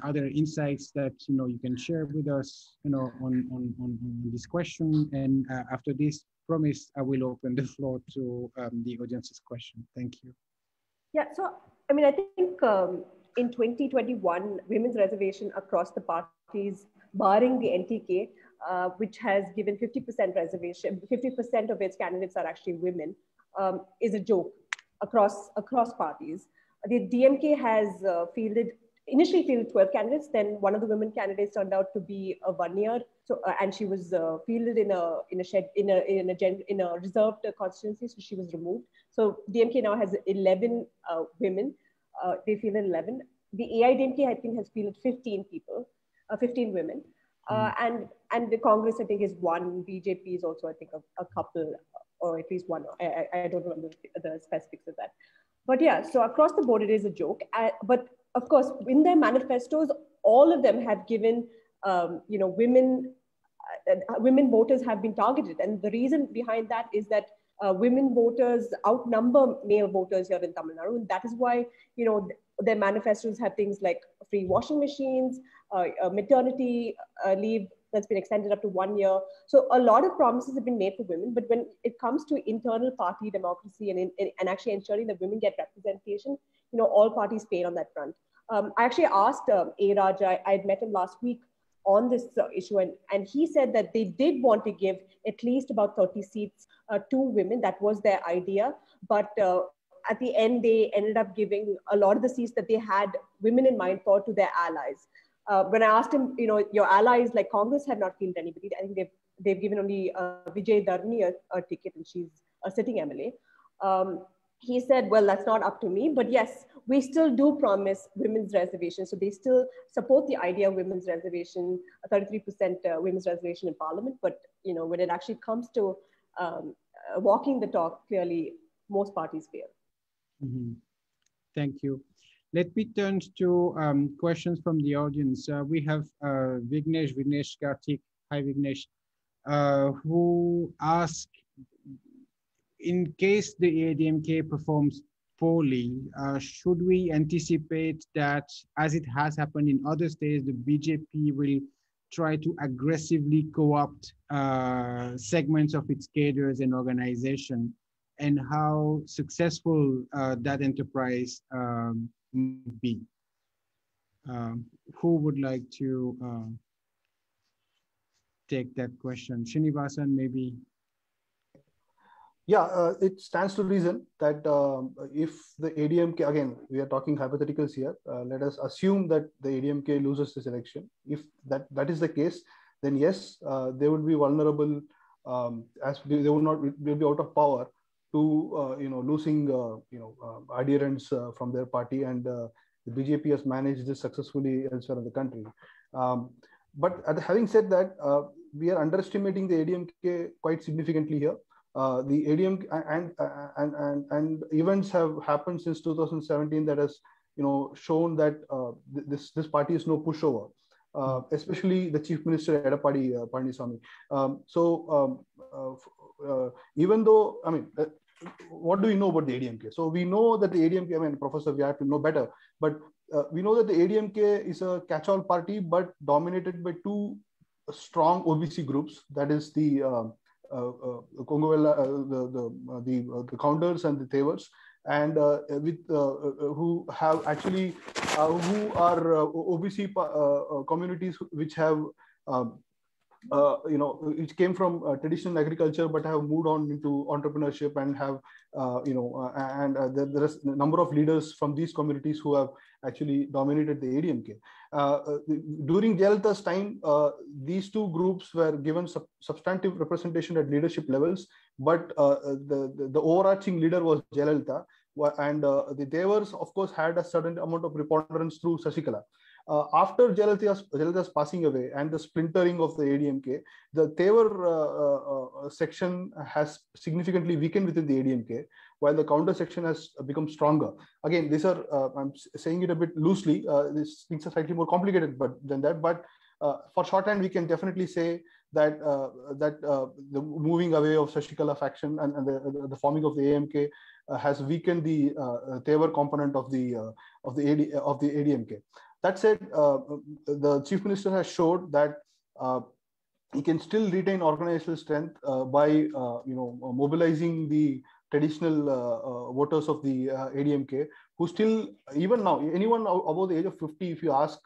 are there insights that you can share with us on this question? And after this promise, I will open the floor to the audience's question. Thank you. Yeah, so I mean, I think in 2021, women's reservation across the parties, barring the NTK, which has given 50% reservation, 50% of its candidates are actually women, is a joke across parties. The DMK has fielded initially fielded 12 candidates. Then one of the women candidates turned out to be a Verniers. So and she was fielded in a reserved constituency, so she was removed. So DMK now has 11 women. They fielded 11. The AIDMK, I think, has fielded 15 people, 15 women. And the Congress, I think, is one. BJP is also, I think, a couple, or at least one. I don't remember the specifics of that. But yeah, so across the board, it is a joke. But of course, in their manifestos, all of them have given, women voters have been targeted. And the reason behind that is that women voters outnumber male voters here in Tamil Nadu. And that is why, their manifestos have things like free washing machines, maternity leave that's been extended up to 1 year. So a lot of promises have been made for women, but when it comes to internal party democracy and actually ensuring that women get representation, all parties fail on that front. I actually asked A. Raj, I had met him last week on this issue, and he said that they did want to give at least about 30 seats to women. That was their idea, but at the end, they ended up giving a lot of the seats that they had women in mind for to their allies. When I asked him, your allies like Congress have not fielded anybody. I think they've given only Vijay Dharni a ticket, and she's a sitting MLA. He said, well, that's not up to me, but yes, we still do promise women's reservation. So they still support the idea of women's reservation, a 33% women's reservation in parliament. But, when it actually comes to walking the talk, clearly most parties fail. Mm-hmm. Thank you. Let me turn to questions from the audience. We have Vignesh Karthik, hi Vignesh, who asked, in case the ADMK performs poorly, should we anticipate that, as it has happened in other states, the BJP will try to aggressively co-opt segments of its cadres and organization, and how successful that enterprise would be? Who would like to take that question? Srinivasan, maybe. Yeah, it stands to reason that if the ADMK, again, we are talking hypotheticals here, let us assume that the ADMK loses this election. If that is the case, then yes, they would be vulnerable, as they will be out of power to losing adherents from their party, and the BJP has managed this successfully elsewhere in the country. But having said that, we are underestimating the ADMK quite significantly here. The ADMK and events have happened since 2017 that has shown that this party is no pushover. Especially the Chief Minister Edda Palaniswamy. Even though, what do we know about the ADMK? So we know that the ADMK, Professor Wyatt will know better, but we know that the ADMK is a catch-all party, but dominated by two strong OBC groups, that is the Kongowela, the Counters and the Tevers, and who have actually who are OBC communities which have which came from traditional agriculture but have moved on into entrepreneurship and have there is a number of leaders from these communities who have actually dominated the ADMK. During Jayalalitha's time, these two groups were given substantive representation at leadership levels, but the overarching leader was Jayalalitha, and the Devers, of course, had a certain amount of preponderance through Sasikala. After Jayalalitha's passing away and the splintering of the ADMK, the Tevar section has significantly weakened within the ADMK, while the counter section has become stronger. Again, these are, I'm saying it a bit loosely, these things are slightly more complicated than that, but for shorthand, we can definitely say that the moving away of Sasikala faction and the forming of the AMK has weakened the Tevar component of the ADMK. That said, the Chief Minister has showed that he can still retain organizational strength by mobilizing the traditional voters of the ADMK, who still, even now, anyone above the age of 50, if you ask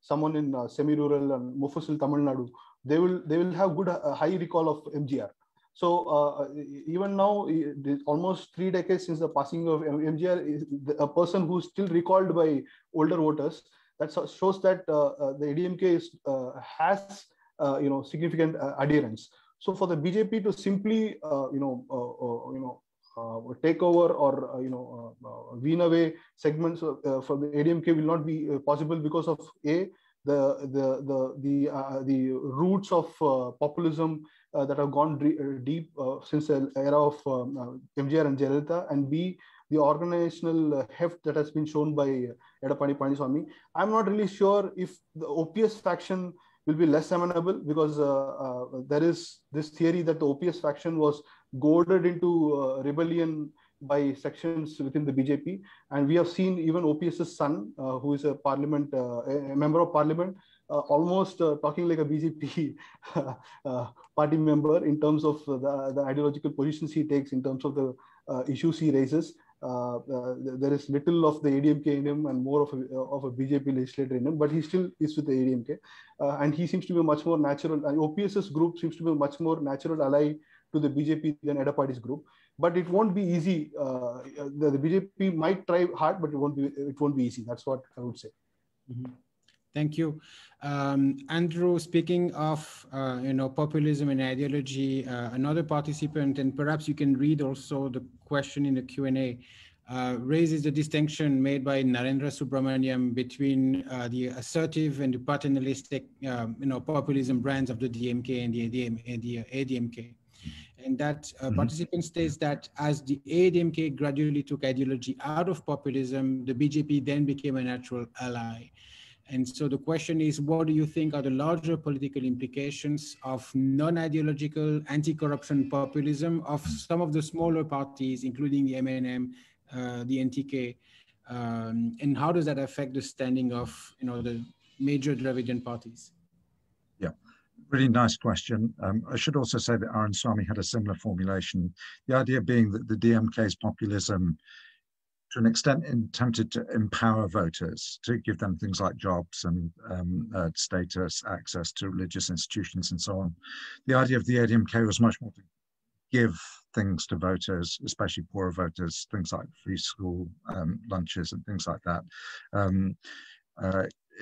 someone in semi-rural and Mufasil Tamil Nadu, they will have good high recall of MGR. So even now, almost 3 decades since the passing of MGR, is a person who's still recalled by older voters. that shows that the ADMK has significant adherence. So for the BJP to simply take over or wean away segments for the ADMK will not be possible because of the roots of populism that have gone deep since the era of MGR and Jayalalitha, and B, the organizational heft that has been shown by Edappadi Palaniswamy. I'm not really sure if the OPS faction will be less amenable, because there is this theory that the OPS faction was goaded into rebellion by sections within the BJP, and we have seen even OPS's son, who is a member of parliament, almost talking like a BJP party member in terms of the ideological positions he takes, in terms of the issues he raises. There is little of the ADMK in him and more of a BJP legislator in him, but he still is with the ADMK, and he seems to be much more natural. And OPS's group seems to be a much more natural ally to the BJP than Edappadi's group. But it won't be easy. The BJP might try hard, but it won't be easy. That's what I would say. Mm-hmm. Thank you. Andrew, speaking of populism and ideology, another participant, and perhaps you can read also the question in the Q&A, raises the distinction made by Narendra Subramaniam between the assertive and the paternalistic populism brands of the DMK and the ADMK. And that participant states that as the ADMK gradually took ideology out of populism, the BJP then became a natural ally. And so the question is, what do you think are the larger political implications of non-ideological anti-corruption populism of some of the smaller parties, including the MNM, the NTK, and how does that affect the standing of the major Dravidian parties? Yeah. Really nice question. I should also say that Arun Swamy had a similar formulation. The idea being that the DMK's populism, to an extent, attempted to empower voters, to give them things like jobs and status, access to religious institutions and so on. The idea of the ADMK was much more to give things to voters, especially poorer voters, things like free school lunches and things like that.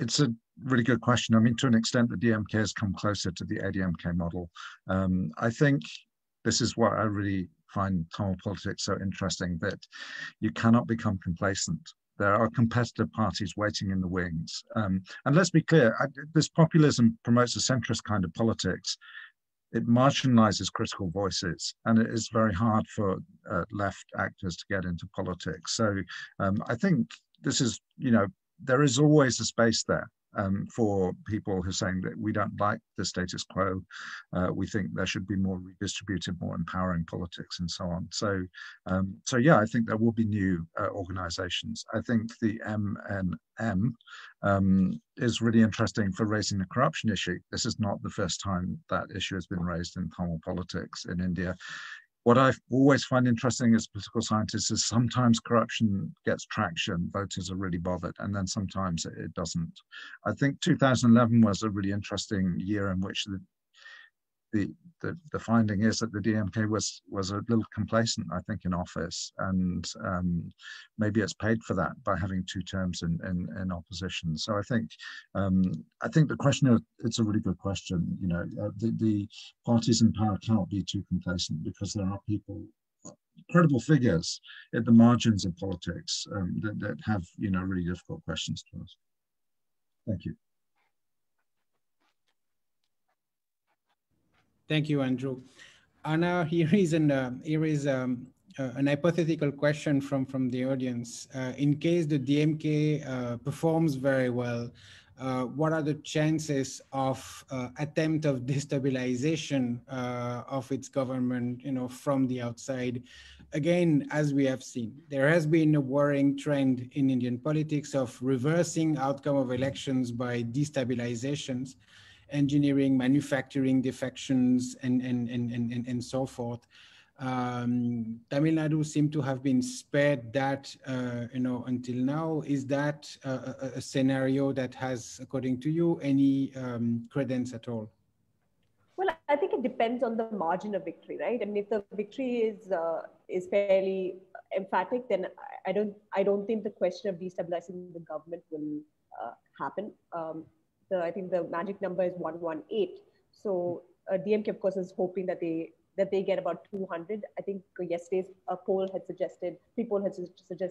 It's a really good question. I mean, to an extent, the DMK has come closer to the ADMK model. I think this is what I really find Tamil politics so interesting, that you cannot become complacent. There are competitive parties waiting in the wings. And let's be clear, this populism promotes a centrist kind of politics. It marginalizes critical voices, and it is very hard for left actors to get into politics. So I think this is, there is always a space there for people who are saying that we don't like the status quo. We think there should be more redistributed, more empowering politics and so on. So yeah, I think there will be new organizations. I think the MNM is really interesting for raising the corruption issue. This is not the first time that issue has been raised in Tamil politics in India. What I always find interesting as a political scientist is sometimes corruption gets traction, voters are really bothered, and then sometimes it doesn't. I think 2011 was a really interesting year in which the finding is that the DMK was a little complacent, I think, in office, and maybe it's paid for that by having 2 terms in opposition. So I think the question, it's a really good question. The parties in power cannot be too complacent, because there are people, credible figures at the margins of politics that have really difficult questions to ask. Thank you. Thank you, Andrew. Anna, here is an hypothetical question from the audience. In case the DMK performs very well, what are the chances of attempt of destabilization of its government, from the outside? Again, as we have seen, there has been a worrying trend in Indian politics of reversing outcome of elections by destabilizations, engineering, manufacturing defections, and so forth. Tamil Nadu seem to have been spared that, until now. Is that a scenario that has, according to you, any credence at all? Well, I think it depends on the margin of victory, right? I mean, if the victory is fairly emphatic, then I don't think the question of destabilizing the government will happen. I think the magic number is 118. So DMK, of course, is hoping that they get about 200. I think yesterday's pre-poll had suggested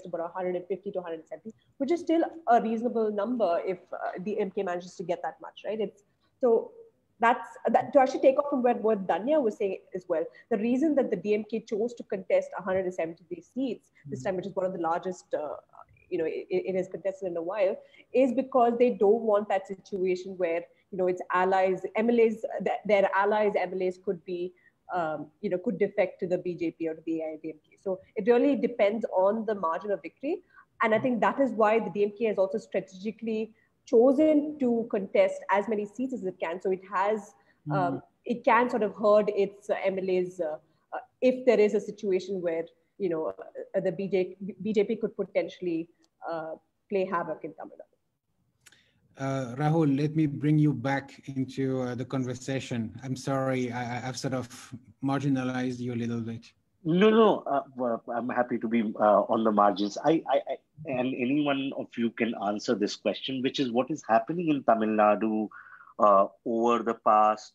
about 150 to 170, which is still a reasonable number if DMK manages to get that much, right? That's to actually take off from what Dhanya was saying as well. The reason that the DMK chose to contest 170 seats this time, which is one of the largest, it has contested in a while, is because they don't want that situation where, its allies, MLAs, their allies, MLAs could be, could defect to the BJP or to the AIDMK. So it really depends on the margin of victory. And I think that is why the DMK has also strategically chosen to contest as many seats as it can. So it has, it can sort of herd its MLAs if there is a situation where, the BJP could potentially play havoc in Tamil Nadu. Rahul, let me bring you back into the conversation. I'm sorry, I've sort of marginalized you a little bit. No, I'm happy to be on the margins. And any one of you can answer this question, which is what is happening in Tamil Nadu over the past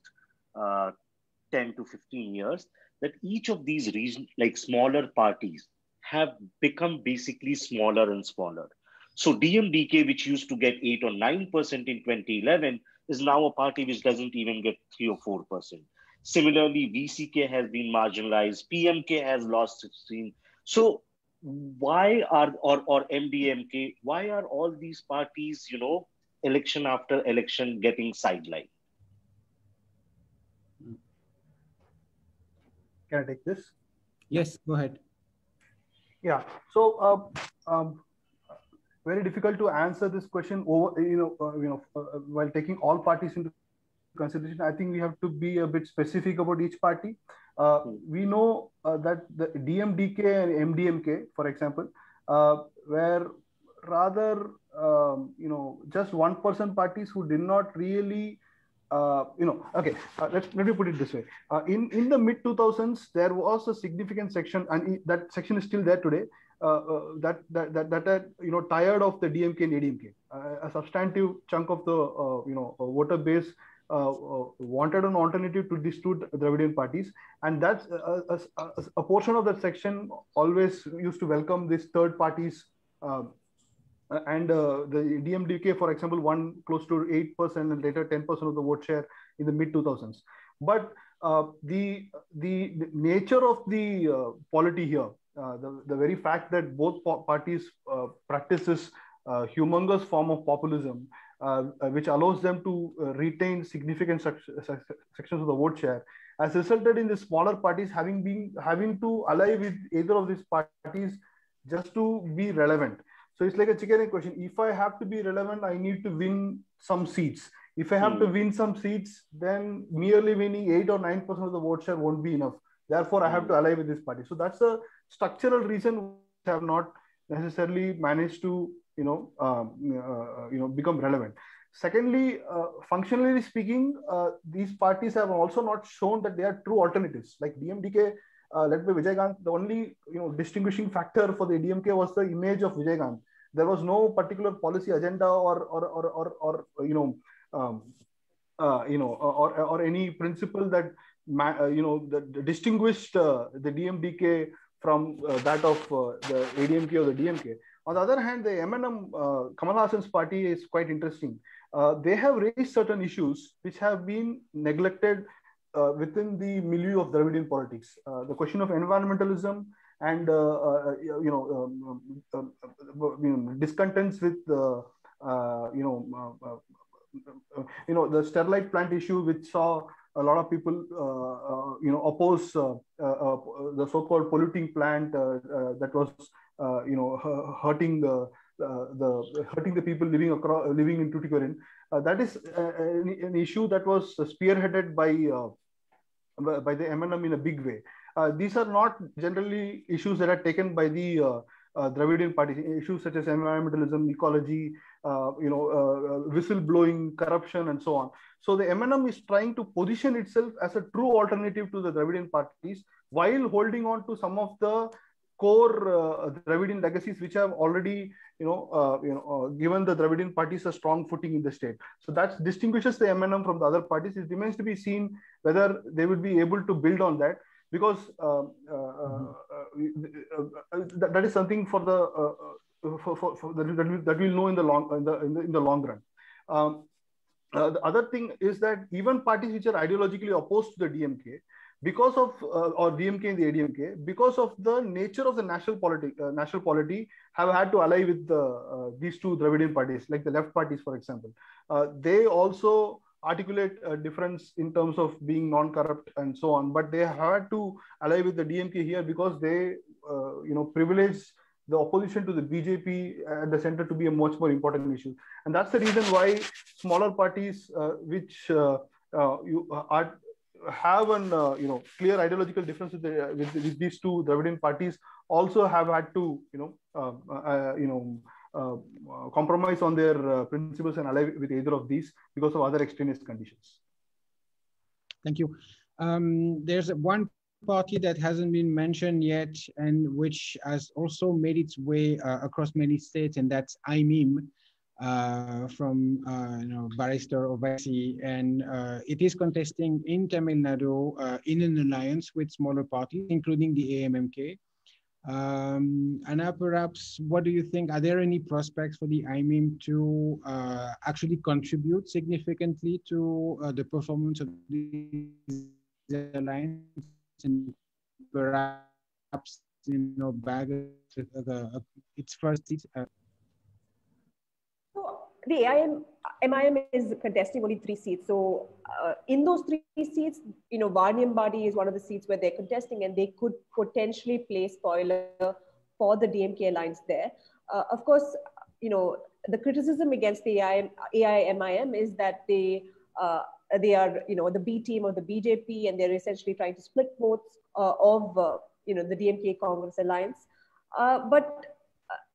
10 to 15 years, that each of these regions, like smaller parties, have become basically smaller and smaller. So DMDK, which used to get 8 or 9% in 2011, is now a party which doesn't even get 3 or 4%. Similarly, VCK has been marginalized, PMK has lost 16. So why are, or MDMK, why are all these parties, election after election getting sidelined? Can I take this? Yes, go ahead. Yeah, so very difficult to answer this question over, while taking all parties into consideration. I think we have to be a bit specific about each party. We know that the DMDK and MDMK, for example, were rather, just 1% parties who did not really, okay, let me put it this way. In the mid 2000s, there was a significant section, and that section is still there today, that are, tired of the DMK and ADMK. A substantive chunk of the, voter base wanted an alternative to these two Dravidian parties, and that's a portion of that section always used to welcome these third parties, and the DMDK, for example, won close to 8% and later 10% of the vote share in the mid 2000s. But the nature of the polity here, the very fact that both parties practice this humongous form of populism, which allows them to retain significant sections of the vote share, has resulted in the smaller parties having to ally with either of these parties just to be relevant. So it's like a chicken and egg question. If I have to be relevant, I need to win some seats. If I have to win some seats, then merely winning 8 or 9% of the vote share won't be enough. Therefore, I have to ally with this party. So that's a structural reason which have not necessarily managed to, become relevant. Secondly, functionally speaking, these parties have also not shown that they are true alternatives. Like DMDK, led by Vijay, the only distinguishing factor for the DMK was the image of Vijay. There was no particular policy agenda or any principle that that distinguished the DMDK from that of the ADMK or the DMK. On the other hand, the MNM, Kamal Hassan's party, is quite interesting. They have raised certain issues which have been neglected within the milieu of Dravidian politics. The question of environmentalism and discontents with the Sterlite plant issue, which saw a lot of people oppose the so-called polluting plant that was hurting the people living in Tuticorin. That is an issue that was spearheaded by the MNM in a big way. These are not generally issues that are taken by the Dravidian parties. Issues such as environmentalism, ecology, whistleblowing, corruption, and so on. So the MNM is trying to position itself as a true alternative to the Dravidian parties while holding on to some of the core Dravidian legacies which have already given the Dravidian parties a strong footing in the state. So that distinguishes the MNM from the other parties. It remains to be seen whether they will be able to build on that, because that is something for the that we'll know in the long run. The other thing is that even parties which are ideologically opposed to the DMK, because of or DMK and the ADMK, because of the nature of the national polity, have had to ally with these two Dravidian parties, like the left parties, for example. They also articulate a difference in terms of being non-corrupt and so on, but they had to ally with the DMK here because they, privilege the opposition to the BJP at the center to be a much more important issue. And that's the reason why smaller parties which have an clear ideological difference with these two Dravidian parties also have had to compromise on their principles and ally with either of these because of other extraneous conditions. Thank you. There's one party that hasn't been mentioned yet and which has also made its way across many states, and that's IMIM. From Barrister Ovaisi, and it is contesting in Tamil Nadu in an alliance with smaller parties, including the AMMK. Anna, perhaps, what do you think? Are there any prospects for the IMIM to actually contribute significantly to the performance of the alliance, and perhaps bag its first seat? The MIM is contesting only 3 seats. So in those 3 seats, Varniambadi is one of the seats where they're contesting, and they could potentially play spoiler for the DMK alliance there. Of course, the criticism against the AIMIM is that they are, the B team of the BJP, and they're essentially trying to split votes of, the DMK Congress alliance. But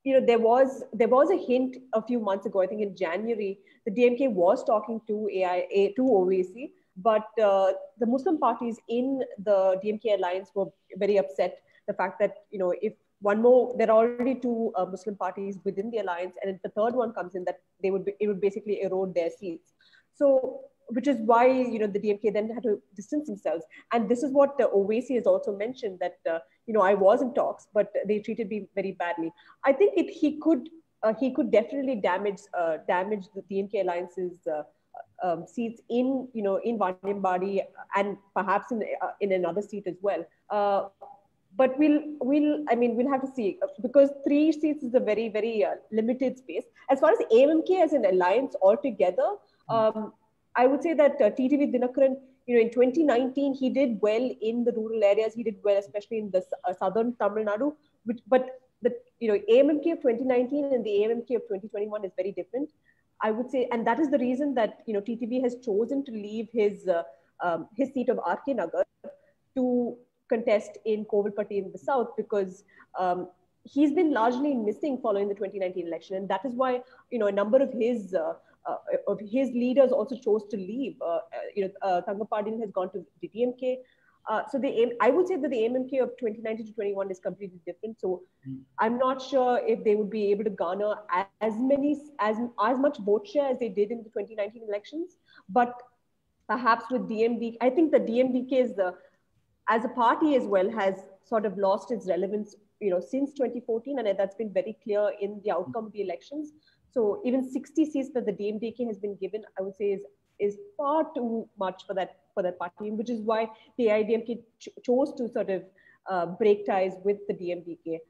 there was a hint a few months ago, I think in January, the DMK was talking to OAC, but the Muslim parties in the DMK alliance were very upset. The fact that, if one more, there are already 2 Muslim parties within the alliance, and if the third one comes in, that it would basically erode their seats. So, which is why, the DMK then had to distance themselves. And this is what Owaisi has also mentioned, that, I was in talks, but they treated me very badly. I think he could definitely damage the DMK alliance's seats in Varniambadi, and perhaps in another seat as well. But we'll have to see, because 3 seats is a very, very limited space. As far as AMK as an alliance altogether, I would say that TTV Dinakaran, in 2019, he did well in the rural areas. He did well, especially in the southern Tamil Nadu. But the AMMK of 2019 and the AMMK of 2021 is very different, I would say, and that is the reason that TTV has chosen to leave his seat of RK Nagar to contest in Kovilpatti in the south, because he's been largely missing following the 2019 election, and that is why a number of his leaders also chose to leave. Thangapadin has gone to the DMK. So I would say that the AMMK of 2019 to 21 is completely different. So I'm not sure if they would be able to garner as much vote share as they did in the 2019 elections. But perhaps with DMDK, I think the DMDK is as a party as well has sort of lost its relevance, since 2014, and that's been very clear in the outcome of the elections. So even 60 seats that the DMDK has been given, I would say is far too much for that party, which is why the AIDMK chose to sort of break ties with the DMDK.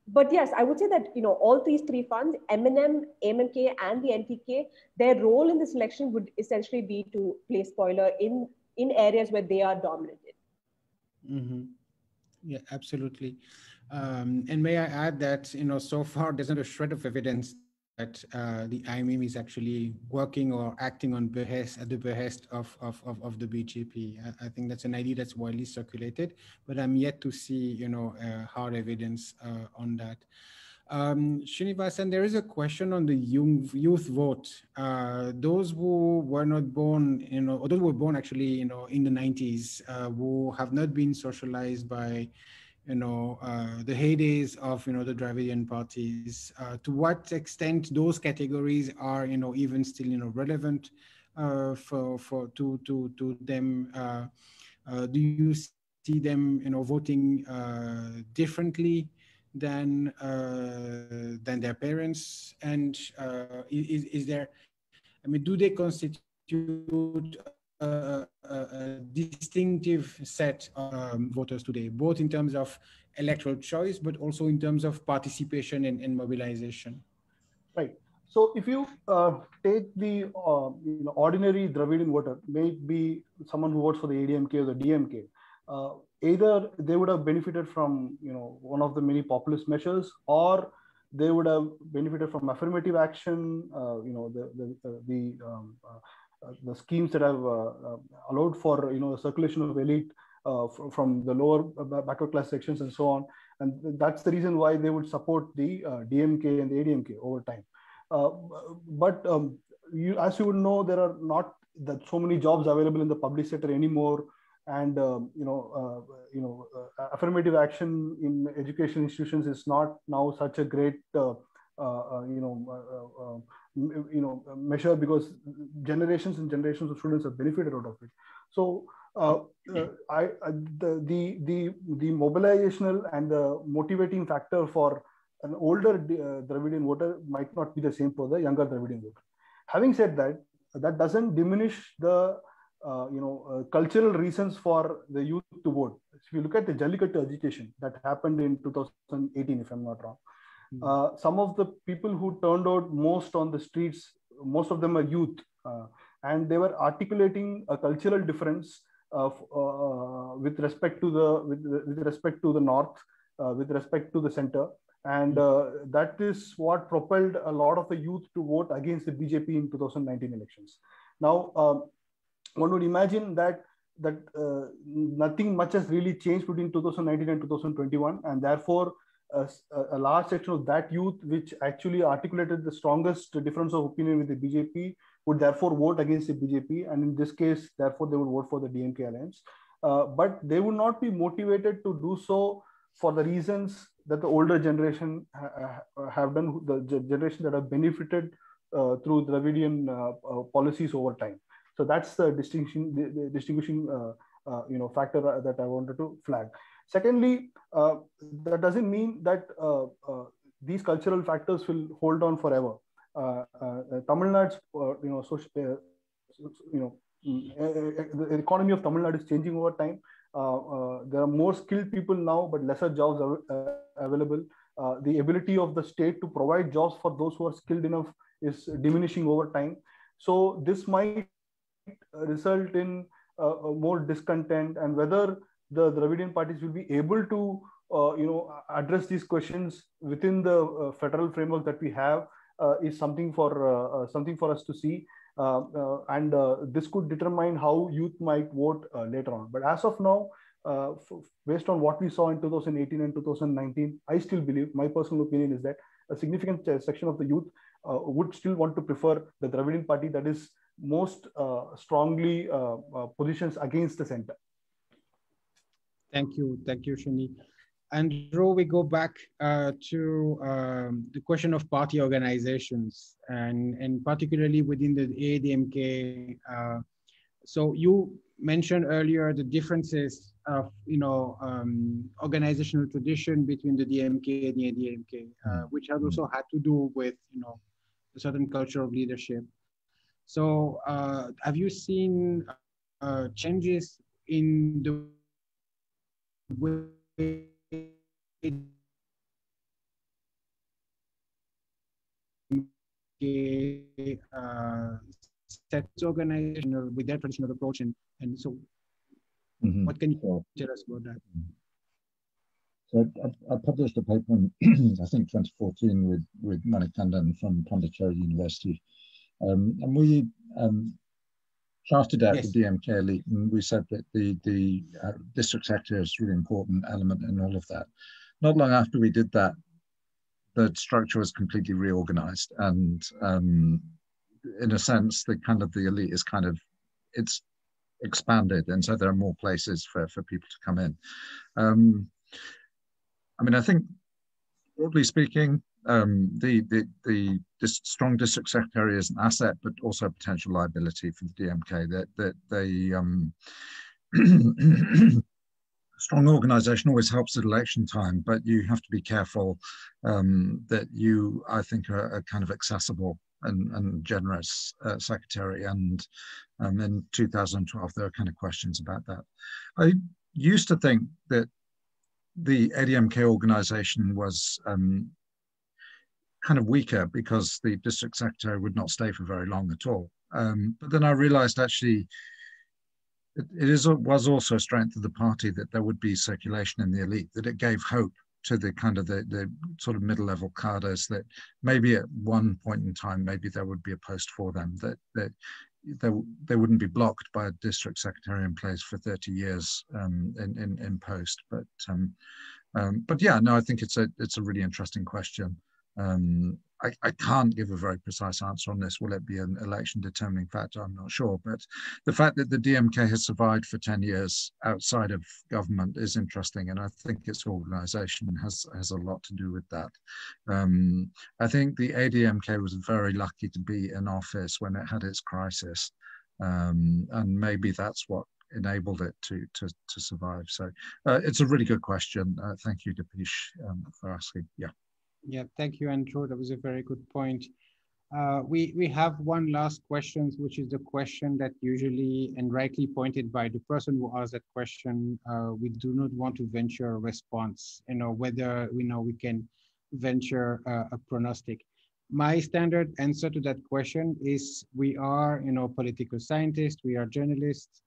But yes, I would say that all these 3 funds, MNM, AMMK, and the NTK, their role in this election would essentially be to play spoiler in areas where they are dominated. Mm-hmm. Yeah, absolutely. And may I add that so far there's not a shred of evidence that the IMIM is actually working or acting at the behest of the BJP. I think that's an idea that's widely circulated, but I'm yet to see hard evidence on that. Srinivasan, there is a question on the youth vote. Those who were not born, or those who were born actually, in the 90s, who have not been socialized by the heydays of, the Dravidian parties. To what extent those categories are, even still, relevant to them? Do you see them, voting differently than their parents? And is there, I mean, do they constitute a distinctive set of voters today, both in terms of electoral choice, but also in terms of participation and mobilization? Right. So if you take the ordinary Dravidian voter, may it be someone who votes for the ADMK or the DMK, either they would have benefited from one of the many populist measures, or they would have benefited from affirmative action, the schemes that have allowed for circulation of elite from the lower backward class sections and so on. And that's the reason why they would support the DMK and the ADMK over time. But as you would know, there are not that so many jobs available in the public sector anymore, and affirmative action in education institutions is not now such a great measure, because generations and generations of students have benefited out of it. So the mobilizational and the motivating factor for an older Dravidian voter might not be the same for the younger Dravidian voter. Having said that, that doesn't diminish the cultural reasons for the youth to vote. If you look at the Jallikattu agitation that happened in 2018, if I'm not wrong, some of the people who turned out most on the streets, most of them are youth, and they were articulating a cultural difference with respect to the north, with respect to the center, and that is what propelled a lot of the youth to vote against the BJP in 2019 elections. Now, one would imagine that nothing much has really changed between 2019 and 2021, and therefore a large section of that youth, which actually articulated the strongest difference of opinion with the BJP, would therefore vote against the BJP, and in this case, therefore, they would vote for the DMK alliance. But they would not be motivated to do so for the reasons that the older generation have done, the generation that have benefited through Dravidian policies over time. So that's the distinguishing factor that I wanted to flag. Secondly, that doesn't mean that these cultural factors will hold on forever. Tamil Nadu's, the economy of Tamil Nadu is changing over time. There are more skilled people now, but lesser jobs available. The ability of the state to provide jobs for those who are skilled enough is diminishing over time. So this might result in more discontent, and whether the Dravidian parties will be able to address these questions within the federal framework that we have is something for us to see, and this could determine how youth might vote later on. But as of now, based on what we saw in 2018 and 2019, I still believe, my personal opinion is that a significant section of the youth would still want to prefer the Dravidian party that is most strongly positions against the center. Thank you, Srini. Andrew, we go back to the question of party organizations, and particularly within the ADMK. So you mentioned earlier the differences of organizational tradition between the DMK and the ADMK, which has also had to do with a certain culture of leadership. So have you seen changes in the way sets organization with their traditional approach, and so what can you tell us about that? So I published a paper in I think 2014 with Manikandan from Pondicherry University, and we charted out the DMK elite, and we said that the district secretary is a really important element in all of that. Not long after we did that, the structure was completely reorganized, and in a sense, the elite is it's expanded, and so there are more places for people to come in. I mean, I think broadly speaking, the strong district secretary is an asset, but also a potential liability for the DMK. That they strong organization always helps at election time, but you have to be careful that you, I think, are a kind of accessible and generous secretary. And in 2012, there are kind of questions about that. I used to think that the ADMK organization was kind of weaker because the district secretary would not stay for very long at all. But then I realized actually was also a strength of the party that there would be circulation in the elite, that it gave hope to the kind of the sort of middle-level cadres that maybe at one point in time, maybe there would be a post for them, that they wouldn't be blocked by a district secretary in place for 30 years in post. But yeah, no, I think it's a really interesting question. I can't give a very precise answer on this. Will it be an election determining factor? I'm not sure. But the fact that the DMK has survived for 10 years outside of government is interesting. And I think its organization has a lot to do with that. I think the ADMK was very lucky to be in office when it had its crisis. And maybe that's what enabled it to survive. So it's a really good question. Thank you, Dipesh, for asking. Yeah. Yeah, thank you, Andrew. That was a very good point. We have one last question, which is the question that usually and rightly pointed by the person who asked that question. We do not want to venture a response, whether we can venture a prognostic. My standard answer to that question is we are, political scientists, we are journalists.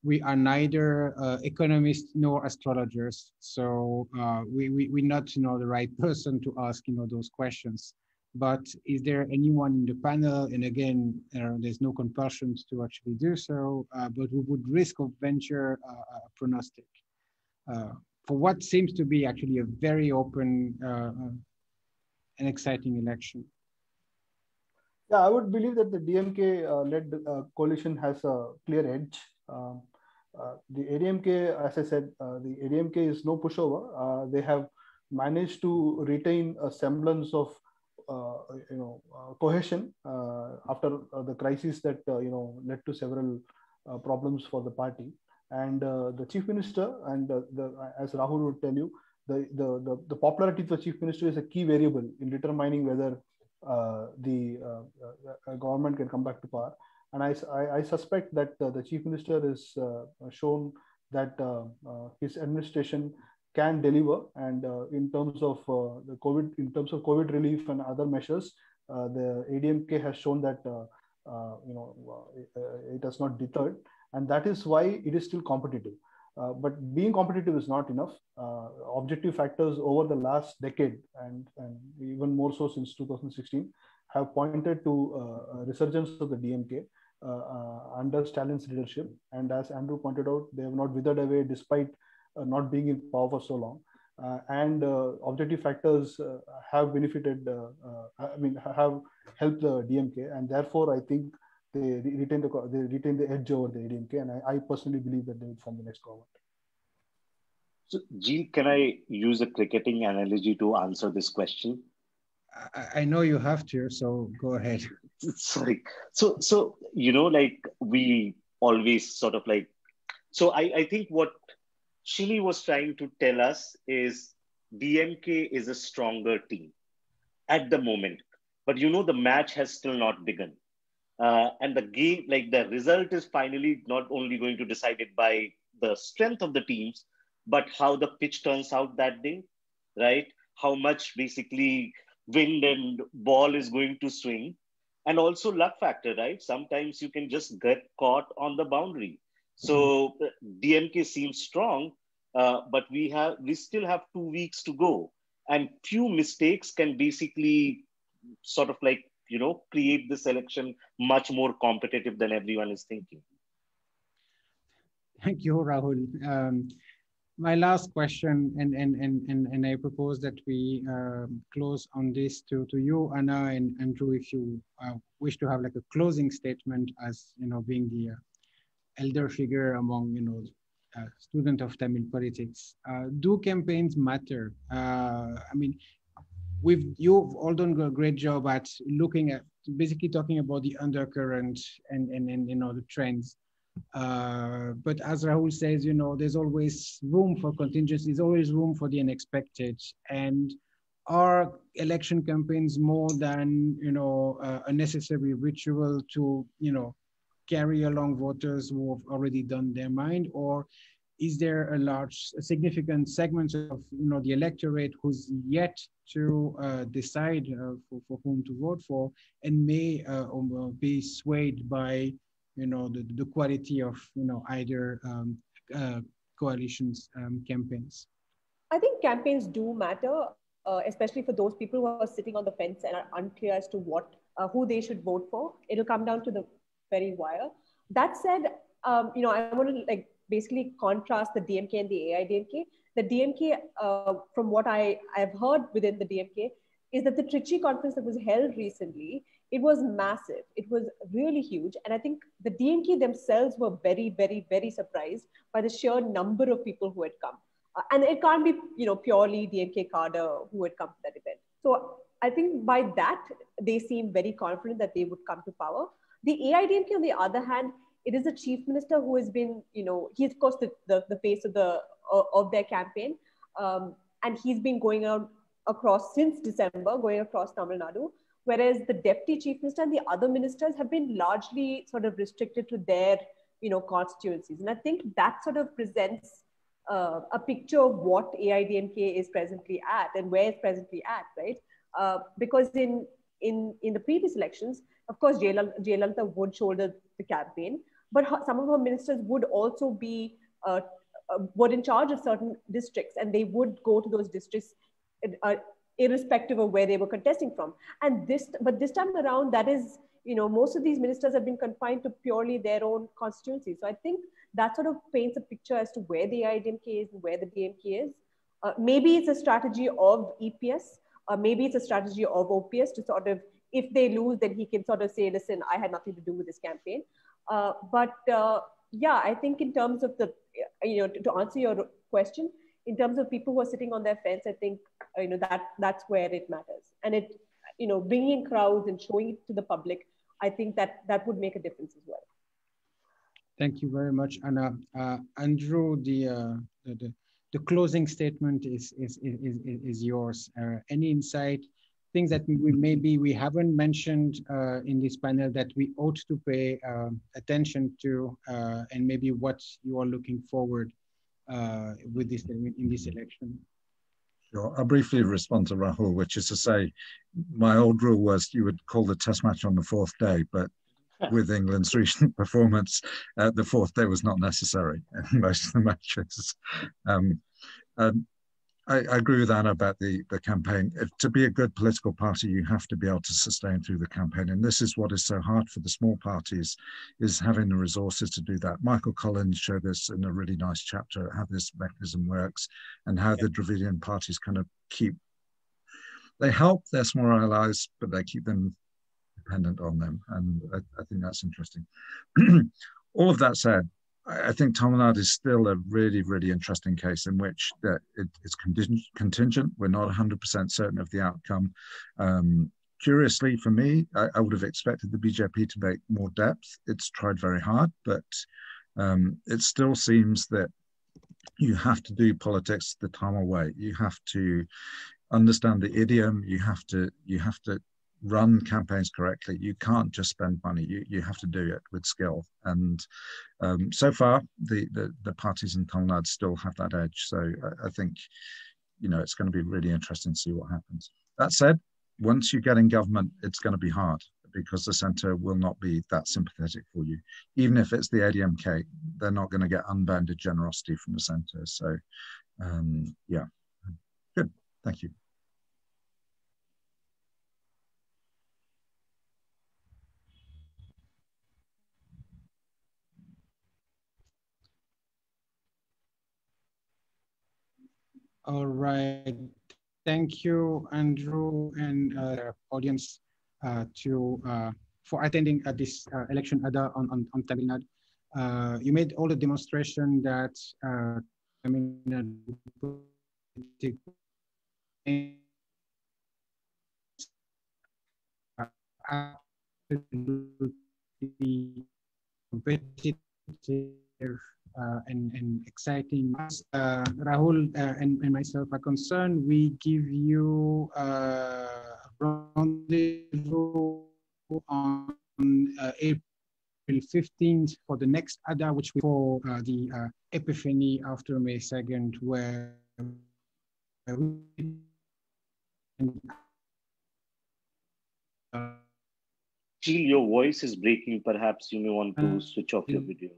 We are neither economists nor astrologers, so we're not, the right person to ask, those questions. But is there anyone in the panel? And again, there's no compulsion to actually do so, but we would risk of venture a prognostic for what seems to be actually a very open and exciting election. Yeah, I would believe that the DMK-led coalition has a clear edge. The ADMK, as I said, the ADMK is no pushover. They have managed to retain a semblance of, cohesion after the crisis that led to several problems for the party. And the chief minister, and as Rahul would tell you, the popularity of the chief minister is a key variable in determining whether the government can come back to power. And I suspect that the chief minister has shown that his administration can deliver. And in terms of COVID relief and other measures, the ADMK has shown that it has not deterred, and that is why it is still competitive. But being competitive is not enough. Objective factors over the last decade, and even more so since 2016, have pointed to a resurgence of the DMK. Under Stalin's leadership, and as Andrew pointed out, they have not withered away despite not being in power for so long. And objective factors have benefited, have helped the DMK, and therefore I think they retain the edge over the ADMK, and I personally believe that they will form the next government. So, Gilles, can I use a cricketing analogy to answer this question? I know you have to, so go ahead. Sorry. So we always sort of so I think what Srini was trying to tell us is DMK is a stronger team at the moment, but the match has still not begun. And the game, the result is finally not only going to decide it by the strength of the teams, but how the pitch turns out that day, right? How much basically wind and ball is going to swing, and also luck factor, right? Sometimes you can just get caught on the boundary. So DMK seems strong, but we still have 2 weeks to go, and few mistakes can basically sort of create this election much more competitive than everyone is thinking. Thank you, Rahul. My last question, and I propose that we close on this to you, Anna and Andrew, if you wish to have a closing statement as being the elder figure among student of Tamil politics. Do campaigns matter? I mean, you've all done a great job at looking at, basically talking about the undercurrent and the trends. But as Rahul says, there's always room for contingency. There's always room for the unexpected. And are election campaigns more than, a necessary ritual to, carry along voters who have already done their mind? Or is there a significant segment of, the electorate who's yet to decide for whom to vote for, and may be swayed by, the quality of, either coalitions campaigns? I think campaigns do matter, especially for those people who are sitting on the fence and are unclear as to who they should vote for. It'll come down to the very wire. That said, I want to basically contrast the DMK and the AIDMK. The DMK, from what I've heard within the DMK, is that the Trichy conference that was held recently, it was massive. It was really huge. And I think the DMK themselves were very, very, very surprised by the sheer number of people who had come. And it can't be, purely DMK cadre who had come to that event. So I think by that, they seem very confident that they would come to power. The AIDMK, on the other hand, it is a chief minister who has been, he's of course the face of their campaign. And he's been going out across since December, going across Tamil Nadu, whereas the deputy chief minister and the other ministers have been largely sort of restricted to their, constituencies. And I think that sort of presents a picture of what AIDMK is presently at and where it's presently at, right? Because in the previous elections, of course, Jayalalitha would shoulder the campaign, but some of her ministers would also be were in charge of certain districts, and they would go to those districts irrespective of where they were contesting from. But this time around, that is, most of these ministers have been confined to purely their own constituency. So I think that sort of paints a picture as to where the AIDMK is and where the DMK is. Maybe it's a strategy of EPS, maybe it's a strategy of OPS to sort of, if they lose, then he can sort of say, listen, I had nothing to do with this campaign. Yeah, I think in terms of the, to answer your question, in terms of people who are sitting on their fence, I think, that's where it matters. And it, bringing in crowds and showing it to the public, I think that would make a difference as well. Thank you very much, Anna. Andrew, the closing statement is yours. Any insight, things that we haven't mentioned in this panel that we ought to pay attention to, and maybe what you are looking forward with this in this election? Sure. I'll briefly respond to Rahul, which is to say, my old rule was you would call the test match on the fourth day, but with England's recent performance, the fourth day was not necessary in most of the matches. I agree with Anna about the campaign. To be a good political party, you have to be able to sustain through the campaign. And this is what is so hard for the small parties, is having the resources to do that. Michael Collins showed us in a really nice chapter how this mechanism works and how the Dravidian parties kind of they help their smaller allies, but they keep them dependent on them. And I think that's interesting. All of that said, I think Tamil Nadu is still a really, really interesting case in which it's contingent. We're not 100% certain of the outcome. Curiously, for me, I would have expected the BJP to make more depth. It's tried very hard, but it still seems that you have to do politics the Tamil way. You have to understand the idiom. You have to run campaigns correctly. You can't just spend money. You have to do it with skill. And so far, the parties in Tamil Nadu still have that edge. So I think, it's going to be really interesting to see what happens. That said, once you get in government, it's going to be hard because the centre will not be that sympathetic for you. Even if it's the ADMK, they're not going to get unbounded generosity from the centre. So yeah, good. Thank you. All right. Thank you, Andrew, and audience for attending this election Adda on Tamil Nadu. You made all the demonstration that I mean, absolutely competitive and exciting. Rahul and myself are concerned, we give you a rendezvous on April 15th for the next Adda, which we for the Epiphany after May 2nd, where Gilles, your voice is breaking. Perhaps you may want to switch off your video.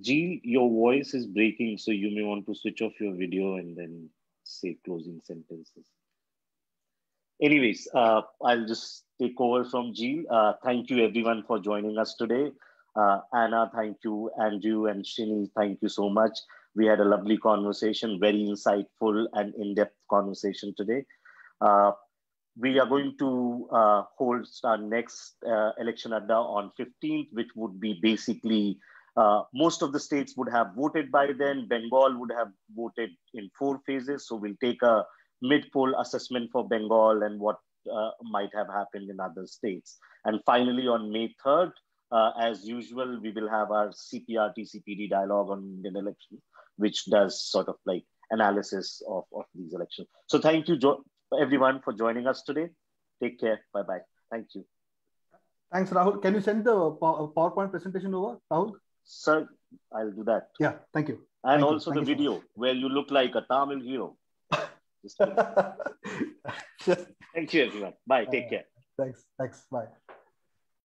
Gilles, your voice is breaking, so you may want to switch off your video and then say closing sentences. Anyways, I'll just take over from Gilles. Thank you everyone for joining us today. Anna, thank you. Andrew and Shini, thank you so much. We had a lovely conversation, very insightful and in-depth conversation today. We are going to hold our next election Adda on 15th, which would be basically, most of the states would have voted by then. Bengal would have voted in 4 phases. So we'll take a mid-poll assessment for Bengal and what might have happened in other states. And finally, on May 3rd, as usual, we will have our CPR TCPD dialogue on Indian elections, which does sort of like analysis of these elections. So thank you, everyone, for joining us today. Take care. Bye-bye. Thank you. Thanks, Rahul. Can you send the PowerPoint presentation over, Rahul? Sir, I'll do that. Yeah, thank you. And thank also you. the video where you look like a Tamil hero. Thank you, everyone. Bye. Take care. Thanks. Bye.